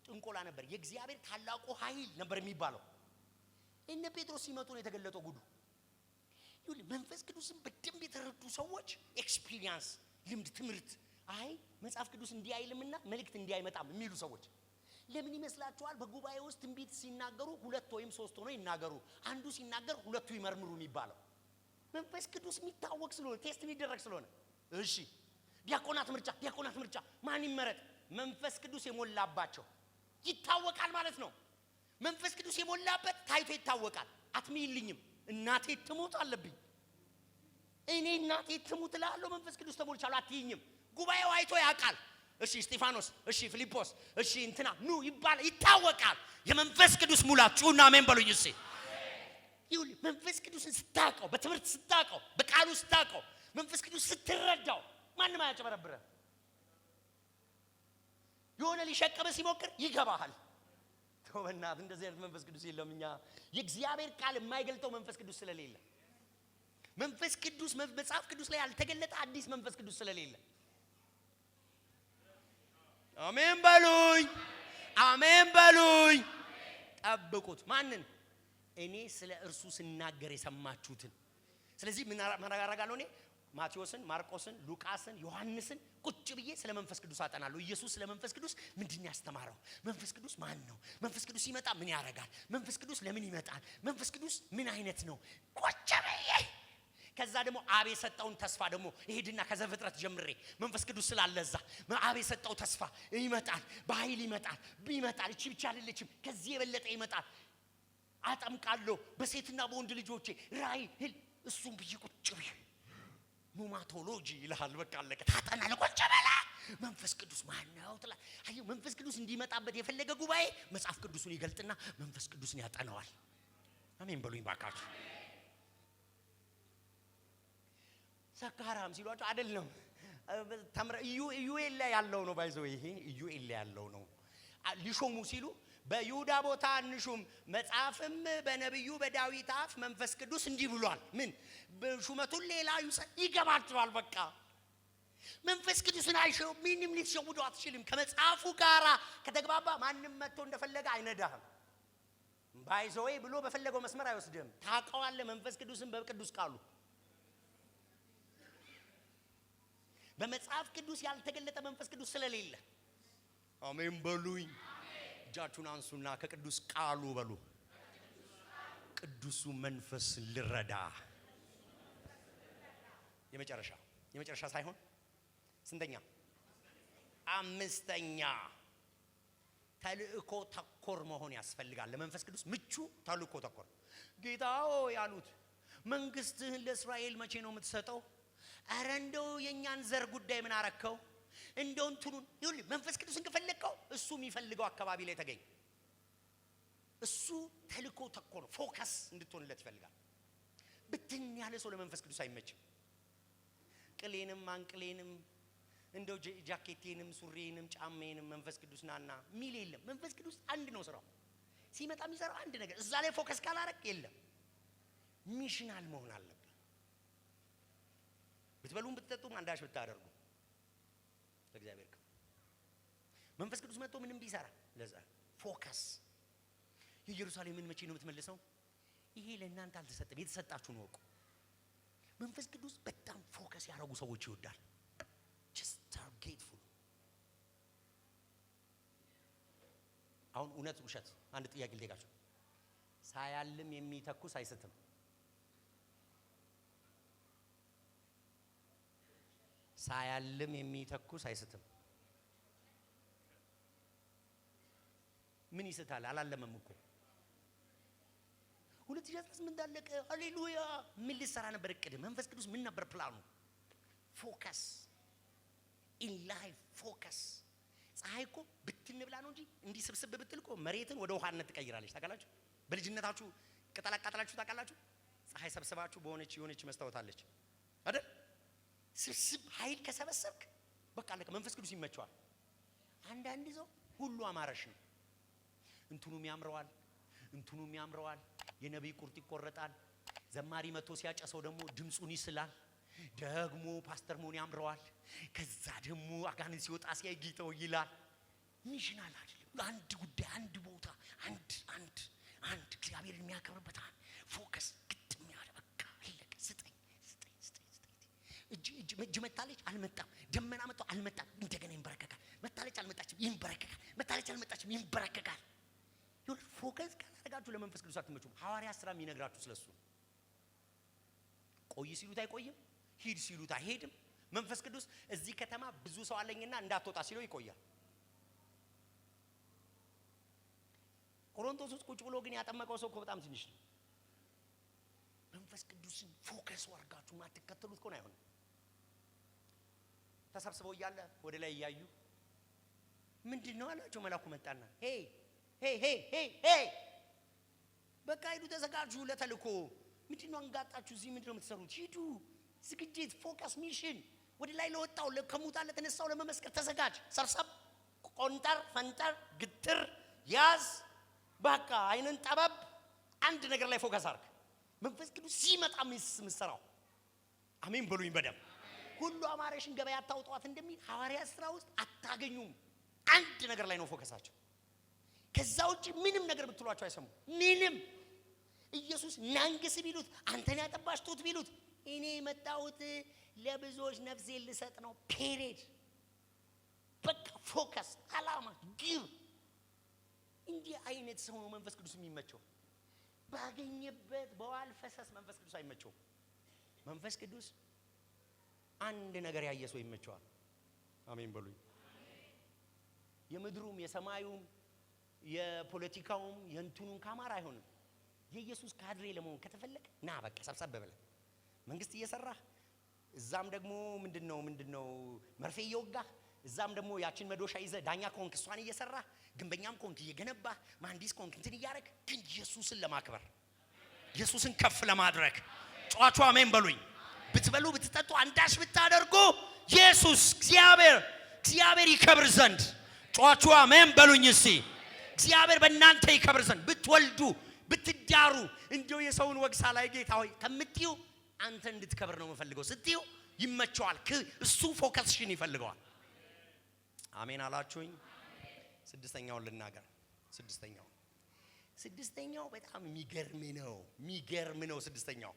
ጥንቆላ ነበር። የእግዚአብሔር ታላቁ ኃይል ነበር የሚባለው። እነ ጴጥሮስ ሲመጡ ነው የተገለጠው ጉዱ። መንፈስ ቅዱስን በደንብ የተረዱ ሰዎች ኤክስፒሪየንስ ልምድ ትምህርት አይ መጽሐፍ ቅዱስ እንዲህ አይልምና መልእክት እንዲህ አይመጣም የሚሉ ሰዎች ለምን ይመስላችኋል? በጉባኤ ውስጥ ትንቢት ሲናገሩ ሁለት ወይም ሶስት ሆነው ይናገሩ፣ አንዱ ሲናገር ሁለቱ ይመርምሩ የሚባለው መንፈስ ቅዱስ የሚታወቅ ስለሆነ ቴስት የሚደረግ ስለሆነ። እሺ ዲያቆናት ምርጫ ማን ይመረጥ? መንፈስ ቅዱስ የሞላባቸው ይታወቃል ማለት ነው። መንፈስ ቅዱስ የሞላበት ታይቶ ይታወቃል። አትሚልኝም እናቴ ትሞት አለብኝ እኔ እናቴ ትሞት እላለሁ መንፈስ ቅዱስ ተሞልቻለሁ አትይኝም። ጉባኤው አይቶ ያውቃል። እሺ እስጢፋኖስ፣ እሺ ፊልጶስ፣ እሺ እንትና ኑ ይታወቃል። የመንፈስ ቅዱስ ሙላት ጩና አሜን በሉኝ። እሺ ይሁን መንፈስ ቅዱስን ስታውቀው፣ በትምህርት ስታውቀው፣ በቃሉ ስታውቀው፣ መንፈስ ቅዱስ ስትረዳው ማንም አያጨበረብረ። የሆነ ሊሸቀበ ሲሞክር ይገባሃል። ተወናት እንደዚህ አይነት መንፈስ ቅዱስ የለም። እኛ የእግዚአብሔር ቃል የማይገልጠው መንፈስ ቅዱስ ስለሌለ መንፈስ ቅዱስ መጽሐፍ ቅዱስ ላይ ያልተገለጠ አዲስ መንፈስ ቅዱስ ስለሌለ አሜን በሉኝ፣ አሜን በሉኝ። ጠብቁት ማንን? እኔ ስለ እርሱ ስናገር የሰማችሁትን። ስለዚህ ምን አደርጋለሁ? እኔ ማቴዎስን፣ ማርቆስን፣ ሉቃስን፣ ዮሐንስን ቁጭ ብዬ ስለ መንፈስ ቅዱስ አጠናለሁ። ኢየሱስ ስለ መንፈስ ቅዱስ ምንድነው ያስተማረው? መንፈስ ቅዱስ ማን ነው? መንፈስ ቅዱስ ሲመጣ ምን ያደርጋል? መንፈስ ቅዱስ ለምን ይመጣል? መንፈስ ቅዱስ ምን አይነት ነው? ቁጭ ብዬ ከዛ ደግሞ አብ የሰጠውን ተስፋ ደግሞ ይሄድና ከዘፍጥረት ጀምሬ መንፈስ ቅዱስ ስላለዛ አብ የሰጠው ተስፋ ይመጣል፣ በኃይል ይመጣል። እቺ ብቻ አይደለችም፣ ከዚህ የበለጠ ይመጣል። አጠምቃለሁ በሴትና በወንድ ልጆቼ ራእይ እሱም ብዬ ቁጭ ብዬ ኑማቶሎጂ ይልሃል። በቃ አለቀ። ታጠናለህ ቁጭ በላ መንፈስ ቅዱስ ማን ነው ትላ። አየው መንፈስ ቅዱስ እንዲመጣበት የፈለገ ጉባኤ መጽሐፍ ቅዱስን ይገልጥና መንፈስ ቅዱስን ያጠናዋል። አሜን በሉኝ ባካችሁ። ሰካራም ሲሏቸው አይደለም ተምረ ኢዩኤል ላይ ያለው ነው ባይዘው ይሄ ኢዩኤል ላይ ያለው ነው። ሊሾሙ ሲሉ በይሁዳ ቦታ አንሹም፣ መጽሐፍም በነብዩ በዳዊት አፍ መንፈስ ቅዱስ እንዲህ ብሏል። ምን ሹመቱን ሌላ ይገባቸዋል። በቃ መንፈስ ቅዱስን አይሸው ምንም ሊሸውደው አትችልም። ከመጽሐፉ ጋራ ከተግባባ ማንም መጥቶ እንደፈለገ አይነዳህም። ባይዘው ብሎ በፈለገው መስመር አይወስድም። ታውቀዋለህ መንፈስ ቅዱስን በቅዱስ ቃሉ። በመጽሐፍ ቅዱስ ያልተገለጠ መንፈስ ቅዱስ ስለሌለ አሜን በሉኝ። እጃችሁን አንሱና ከቅዱስ ቃሉ በሉ ቅዱሱ መንፈስ ልረዳ። የመጨረሻ ሳይሆን ስንተኛ? አምስተኛ ተልእኮ ተኮር መሆን ያስፈልጋል። ለመንፈስ ቅዱስ ምቹ ተልእኮ ተኮር። ጌታው ያሉት መንግስትህን ለእስራኤል መቼ ነው የምትሰጠው? አረ እንደው የኛን ዘር ጉዳይ ምን አረከው? እንደው እንትኑን ይሁን መንፈስ ቅዱስን ከፈለከው እሱ የሚፈልገው አካባቢ ላይ ተገኝ። እሱ ተልእኮ ተኮር ፎከስ እንድትሆንለት ይፈልጋል። ብትን ያለ ሰው ለመንፈስ ቅዱስ አይመችም። ቅሌንም አንቅሌንም እንደው ጃኬቴንም ሱሪዬንም ጫማዬንም መንፈስ ቅዱስ ናና ሚል የለም። መንፈስ ቅዱስ አንድ ነው ስራው። ሲመጣ የሚሰራው አንድ ነገር። እዛ ላይ ፎከስ ካላረክ የለም። ሚሽናል መሆን አለበት። ብትበሉም ብትጠጡም አንዳች ብታደርጉ ለእግዚአብሔር ክብር። መንፈስ ቅዱስ መጥቶ ምንም ቢሰራ ለዛ ፎከስ። የኢየሩሳሌምን መቼ ነው የምትመልሰው? ይሄ ለእናንተ አልተሰጠም፣ የተሰጣችሁ ነው። መንፈስ ቅዱስ በጣም ፎከስ ያደረጉ ሰዎች ይወዳል። just targetful። አሁን እውነት ውሸት አንድ ጥያቄ ልጠይቃችሁ። ሳያልም የሚተኩስ አይስትም? ሳያልም የሚተኩስ አይስትም? ምን ይስታል? አላለመም እኮ 2018 እንዳለቀ ሃሌሉያ። ምን ልሰራ ነበር እቅድ? መንፈስ ቅዱስ ምን ነበር ፕላኑ? ፎከስ ኢን ላይፍ ፎከስ። ፀሐይ እኮ ብትን ብላ ነው እንጂ እንዲህ ስብስብ ብትል እኮ መሬትን ወደ ውሃነት ትቀይራለች። ታውቃላችሁ? በልጅነታችሁ ቅጠል አቃጥላችሁ ታውቃላችሁ? ፀሐይ ሰብስባችሁ የሆነች መስታወታለች አይደል? ስብስብ ኃይል ከሰበሰብክ በቃ ለከ መንፈስ ቅዱስ ይመቸዋል። አንዳንድ ሰው ሁሉ አማረሽ ነው። እንትኑም ያምረዋል፣ የነብይ ቁርጥ ይቆረጣል። ዘማሪ መቶ ሲያጨሰው ደግሞ ድምጹን ይስላል። ደግሞ ፓስተር መሆን ያምረዋል። ከዛ ደግሞ አጋንንት ሲወጣ ሲያይ ጌታው ይላል። ሚሽናል አይደለም። አንድ ጉዳይ፣ አንድ ቦታ፣ አንድ እግዚአብሔር የሚያከብርበት ፎከስ ግጥም ያለ በቃ አለቀ። ስጠኝ እጅ መታለች አልመጣም ደመና መጣ አልመጣም እንደገና ይንበረከካል መታለች አልመጣችም ይንበረከካል መታለች አልመጣችም ይንበረከካል ይሁን ፎከስ ካላደረጋችሁ ለመንፈስ ቅዱስ አትመቹም ሐዋርያ ሥራ የሚነግራችሁ ስለሱ ቆይ ሲሉት አይቆይም ሂድ ሲሉት አይሄድም መንፈስ ቅዱስ እዚህ ከተማ ብዙ ሰው አለኝና እንዳትወጣ ሲለው ይቆያል ቆሮንቶስ ውስጥ ቁጭ ብሎ ግን ያጠመቀው ሰው እኮ በጣም ትንሽ ነው መንፈስ ቅዱስን ፎከስ አድርጋችሁ ማትከተሉት ከሆነ አይሆንም ተሰብስበው ይያለ ወደ ላይ ያዩ ምንድነው አላቸው መላኩ መጣና ሄይ በቃ ሂዱ ተዘጋጁ ለተልኮ ምንድነው አንጋጣችሁ እዚህ ምንድነው የምትሰሩት ሂዱ ዝግጅት ፎከስ ሚሽን ወደ ላይ ለወጣው ከሙታን ለተነሳው ለመመስከር ተዘጋጅ ሰብሰብ ቆንጠር ፈንጠር ግትር ያዝ በቃ አይነን ጠበብ አንድ ነገር ላይ ፎከስ አድርግ መንፈስ ቅዱስ ሲመጣ ምሰራው አሜን በሉኝ በደም ሁሉ አማረሽን ገበያ አታውጧት እንደሚል ሐዋርያ ሥራ ውስጥ አታገኙም አንድ ነገር ላይ ነው ፎከሳቸው ከዛው ውጪ ምንም ነገር ብትሏቸው አይሰሙ ምንም ኢየሱስ ናንግስ ቢሉት አንተን ያጠባሽ ጡት ቢሉት እኔ መጣሁት ለብዙዎች ነፍሴ ልሰጥ ነው ፔሬድ በቃ ፎከስ አላማ ግብ እንዲህ አይነት ሰው ነው መንፈስ ቅዱስ የሚመቸው ባገኘበት በዋል ፈሰስ መንፈስ ቅዱስ አይመቸው መንፈስ ቅዱስ አንድ ነገር ያየ ሰው ይመቸዋል አሜን በሉኝ የምድሩም የሰማዩም የፖለቲካውም የንቱኑን ካማራ አይሆንም የኢየሱስ ካድሬ ለመሆን ከተፈለገ ና በቃ ሰብሰብ በለ መንግስት እየሰራ እዛም ደግሞ ምንድነው መርፌ እየወጋ እዛም ደግሞ ያችን መዶሻ ይዘ ዳኛ ኮንክ እሷን እየሰራ ግንበኛም ኮንክ እየገነባ ማንዲስ ኮንክ እንትን እያረክ ግን ኢየሱስን ለማክበር ኢየሱስን ከፍ ለማድረግ ጫዋቹ አሜን በሉኝ ብትበሉ ብትጠጡ አንዳሽ ብታደርጉ ኢየሱስ እግዚአብሔር ይከብር ዘንድ ጫዋቹ አሜን በሉኝ እሺ እግዚአብሔር በእናንተ ይከብር ዘንድ ብትወልዱ ብትዳሩ እንዲው የሰውን ወግሳ ላይ ጌታ ሆይ ከምትዩ አንተ እንድትከብር ነው የምፈልገው ስትዩ ይመቸዋል እሱ ፎከስሽን ይፈልገዋል አሜን አላችሁኝ ስድስተኛውን ልናገር ስድስተኛው በጣም የሚገርም ነው ስድስተኛው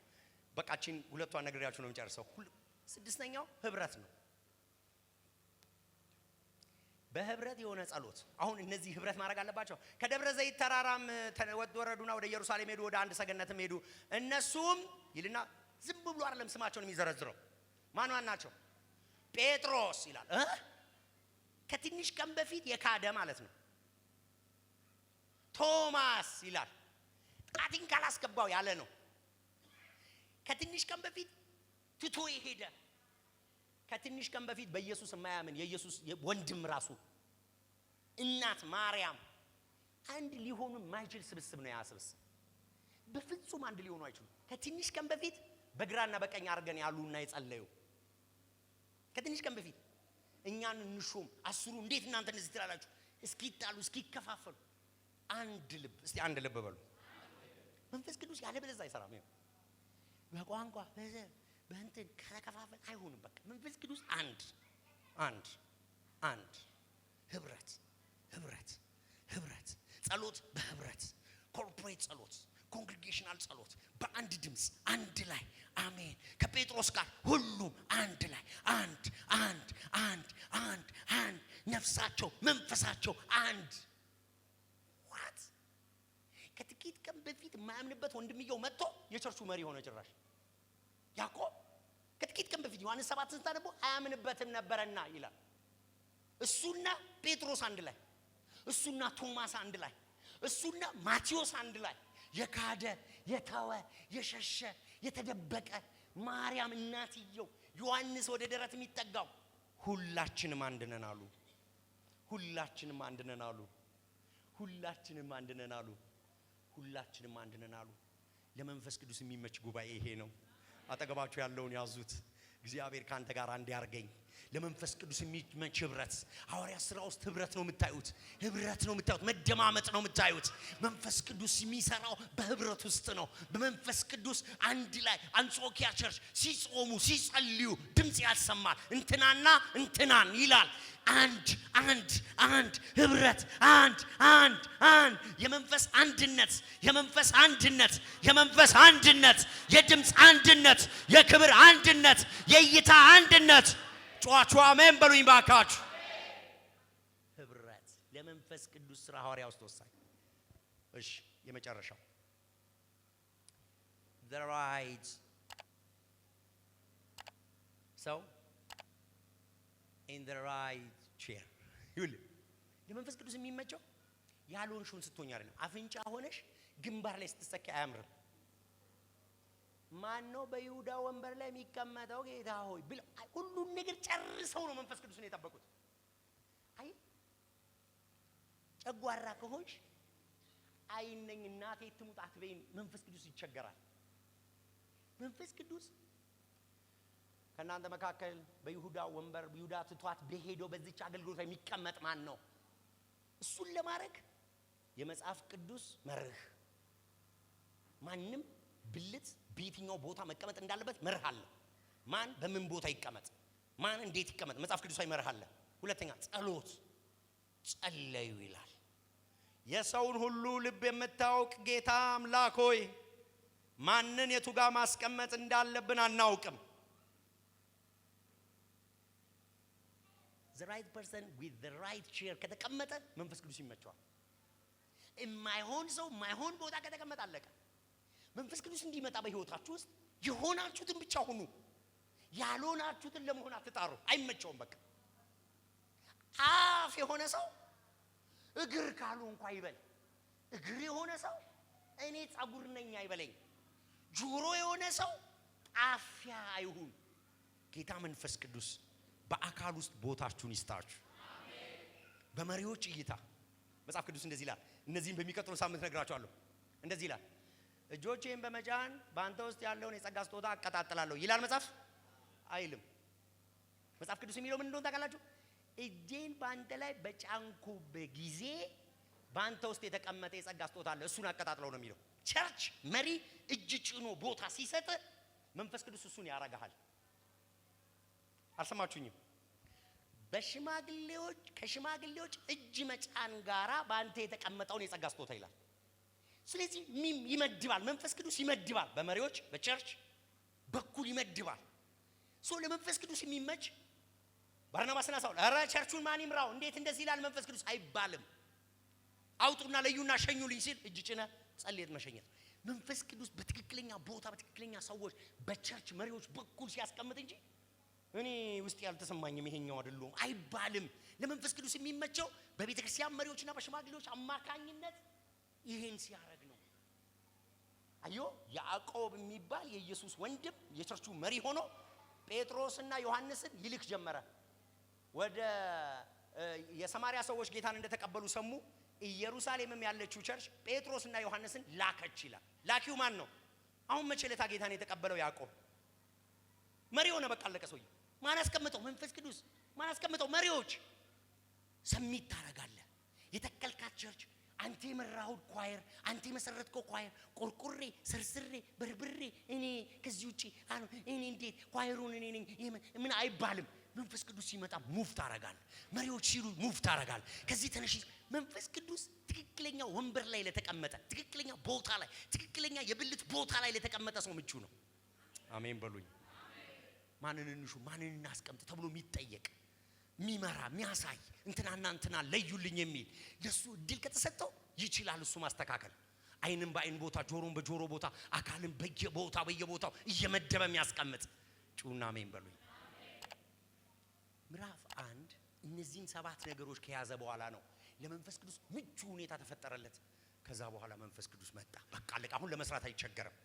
በቃችን ሁለቷን ነግሬያችሁ ነው የምጨርሰው ስድስተኛው ህብረት ነው በህብረት የሆነ ጸሎት አሁን እነዚህ ህብረት ማድረግ አለባቸው ከደብረ ዘይት ተራራም ወረዱና ወደ ኢየሩሳሌም ሄዱ ወደ አንድ ሰገነትም ሄዱ እነሱም ይልና ዝም ብሎ አይደለም ስማቸውን የሚዘረዝረው ማን ናቸው ጴጥሮስ ይላል ከትንሽ ቀን በፊት የካደ ማለት ነው ቶማስ ይላል ጣቲን ካላስገባው ያለ ነው ከትንሽ ቀን በፊት ትቶ ይሄደ ከትንሽ ቀን በፊት በኢየሱስ የማያምን የኢየሱስ ወንድም ራሱ እናት ማርያም አንድ ሊሆኑ ማይችል ስብስብ ነው ያስብስብ በፍጹም አንድ ሊሆኑ አይችሉ ከትንሽ ቀን በፊት በግራና በቀኝ አርገን ያሉና ይጸለዩ ከትንሽ ቀን በፊት እኛን እንሹም አስሩ እንዴት እናንተ እንደዚህ ትላላችሁ እስኪጣሉ እስኪከፋፈሉ አንድ ልብ እስቲ አንድ ልብ በሉ መንፈስ ቅዱስ ያለ በለዛ አይሰራም ይሄ በቋንቋ በዘር በእንትን ከተከፋፈል አይሆንም በቃ መንፈስ ቅዱስ አንድ ህብረት ጸሎት በህብረት ኮርፖሬት ጸሎት ኮንግሪጌሽናል ጸሎት በአንድ ድምጽ አንድ ላይ አሜን ከጴጥሮስ ጋር ሁሉም አንድ ላይ አንድ ነፍሳቸው መንፈሳቸው አንድ what ከጥቂት ቀን በፊት የማያምንበት ወንድምየው መጥቶ የቸርቹ መሪ ሆነ ጭራሽ ያዕቆብ ከጥቂት ቀን በፊት ዮሐንስ 7 ስታነቡ አያምንበትም ነበርና ይላል እሱና ጴጥሮስ አንድ ላይ እሱና ቶማስ አንድ ላይ እሱና ማቴዎስ አንድ ላይ የካደ የተወ የሸሸ የተደበቀ ማርያም እናትየው ዮሐንስ ወደ ደረት የሚጠጋው ሁላችንም አንድ ነን አሉ ለመንፈስ ቅዱስ የሚመች ጉባኤ ይሄ ነው አጠገባችሁ ያለውን ያዙት እግዚአብሔር ካንተ ጋር እንዲያርገኝ ለመንፈስ ቅዱስ የሚመች ህብረት ሐዋርያ ሥራ ውስጥ ህብረት ነው የምታዩት መደማመጥ ነው የምታዩት መንፈስ ቅዱስ የሚሰራው በህብረት ውስጥ ነው በመንፈስ ቅዱስ አንድ ላይ አንጾኪያ ቸርች ሲጾሙ ሲጸልዩ ድምጽ ያሰማል እንትናና እንትናን ይላል አንድ ህብረት አንድ የመንፈስ አንድነት የድምጽ አንድነት የክብር አንድነት የእይታ አንድነት ጫዋቹ አሜን በሉኝ ባካችሁ ህብረት ለመንፈስ ቅዱስ ሥራ ሐዋርያ ውስጥ ወሳኝ እሺ የመጨረሻው the right so in the right chair ይሁን ለመንፈስ ቅዱስ የሚመቸው ያልሆንሽውን ስትሆኝ አይደለም አፍንጫ ሆነሽ ግንባር ላይ ስትሰኪ አያምርም ማን ነው በይሁዳ ወንበር ላይ የሚቀመጠው ጌታ ሆይ ብለ ሁሉን ነገር ጨርሰው ነው መንፈስ ቅዱስን የጠበቁት አይ ጨጓራ ከሆንሽ አይነኝ እናቴ ትሙት አትበይን መንፈስ ቅዱስ ይቸገራል መንፈስ ቅዱስ ከናንተ መካከል በይሁዳ ወንበር ይሁዳ ትቷት በሄዶ በዚች አገልግሎት ላይ የሚቀመጥ ማን ነው እሱን ለማድረግ የመጽሐፍ ቅዱስ መርህ ማንንም ብልት በየትኛው ቦታ መቀመጥ እንዳለበት መርህ አለ ማን በምን ቦታ ይቀመጥ ማን እንዴት ይቀመጥ መጽሐፍ ቅዱሳዊ መርህ አለ ሁለተኛ ጸሎት ጸልዩ ይላል የሰውን ሁሉ ልብ የምታውቅ ጌታ አምላክ ሆይ ማንን የቱ ጋር ማስቀመጥ እንዳለብን አናውቅም the right person with the right chair ከተቀመጠ መንፈስ ቅዱስ ይመቸዋል የማይሆን ሰው የማይሆን ቦታ ከተቀመጠ አለቀ መንፈስ ቅዱስ እንዲመጣ በህይወታችሁ ውስጥ የሆናችሁትን ብቻ ሁኑ ያልሆናችሁትን ለመሆን አትጣሩ አይመቸውም በቃ አፍ የሆነ ሰው እግር ካሉ እንኳን ይበል እግር የሆነ ሰው እኔ ጸጉር ነኝ አይበለኝ ጆሮ የሆነ ሰው አፍያ አይሁን ጌታ መንፈስ ቅዱስ በአካል ውስጥ ቦታችሁን ይስጣችሁ አሜን በመሪዎች እይታ መጽሐፍ ቅዱስ እንደዚህ ይላል እነዚህን በሚቀጥለው ሳምንት ነግራችኋለሁ እንደዚህ ይላል እጆቼን በመጫን ባንተ ውስጥ ያለውን የጸጋ ስጦታ አቀጣጥላለሁ ይላል መጽሐፍ አይልም መጽሐፍ ቅዱስ የሚለው ምን እንደሆነ ታውቃላችሁ እጄን ባንተ ላይ በጫንኩ በጊዜ ባንተ ውስጥ የተቀመጠ የጸጋ ስጦታ አለ እሱን አቀጣጥለው ነው የሚለው ቸርች መሪ እጅ ጭኖ ቦታ ሲሰጥ መንፈስ ቅዱስ እሱን ያረጋሃል አልሰማችሁኝም ከሽማግሌዎች እጅ መጫን ጋራ ባንተ የተቀመጠውን የጸጋ ስጦታ ይላል ስለዚህ ይመድባል መንፈስ ቅዱስ ይመድባል በመሪዎች በቸርች በኩል ይመድባል ለመንፈስ ቅዱስ የሚመች ባርናባስና ሳውል አረ ቸርቹን ማን ይምራው እንዴት እንደዚህ ይላል መንፈስ ቅዱስ አይባልም አውጡና ለዩና ሸኙልኝ ሲል እጅ ጭነ ጸልየት መሸኘት መንፈስ ቅዱስ በትክክለኛ ቦታ በትክክለኛ ሰዎች በቸርች መሪዎች በኩል ሲያስቀምጥ እንጂ እኔ ውስጥ ያልተሰማኝም ይሄኛው አይደለም አይባልም ለመንፈስ ቅዱስ የሚመቸው በቤተ ክርስቲያን መሪዎችና በሽማግሌዎች አማካኝነት ይሄን ሲያረግ ነው አዮ ያዕቆብ የሚባል የኢየሱስ ወንድም የቸርቹ መሪ ሆኖ ጴጥሮስና ዮሐንስን ይልክ ጀመረ ወደ የሰማሪያ ሰዎች ጌታን እንደተቀበሉ ሰሙ ኢየሩሳሌምም ያለችው ቸርች ጴጥሮስና ዮሐንስን ላከች ይላል ላኪው ማን ነው አሁን መቸለታ ጌታን የተቀበለው ያዕቆብ መሪ ሆነ በቃ አለቀ ሰውዬ ማን አስቀምጠው መንፈስ ቅዱስ ማን አስቀምጠው መሪዎች ሰሚት ታረጋለ የተከልካት ቸርች አንተ የመራሁት ኳየር አንተ የመሰረትከው ኳየር ቆርቆሬ ስርስሬ በርብሬ እኔ ከዚህ ውጪ እኔ እንዴት ኳየሩን እኔ ነኝ ምን አይባልም መንፈስ ቅዱስ ሲመጣ ሙቭ ታረጋል መሪዎች ሲሉ ሙቭ ታረጋል ከዚህ ተነሽ መንፈስ ቅዱስ ትክክለኛ ወንበር ላይ ለተቀመጠ ትክክለኛ ቦታ ላይ ትክክለኛ የብልት ቦታ ላይ ለተቀመጠ ሰው ምቹ ነው አሜን በሉኝ ማንን እንሹ ማንን እናስቀምጥ ተብሎ የሚጠየቅ ሚመራ ሚያሳይ እንትና ለዩልኝ የሚል ለሱ እድል ከተሰጠው ይችላል እሱ ማስተካከል አይንም በአይን ቦታ ጆሮን በጆሮ ቦታ አካልን በየቦታው እየመደበ የሚያስቀምጥ ጩና አሜን በሉኝ ምዕራፍ 1 እነዚህን 7 ነገሮች ከያዘ በኋላ ነው ለመንፈስ ቅዱስ ምቹ ሁኔታ ተፈጠረለት ከዛ በኋላ መንፈስ ቅዱስ መጣ በቃ አለቀ አሁን ለመስራት አይቸገርም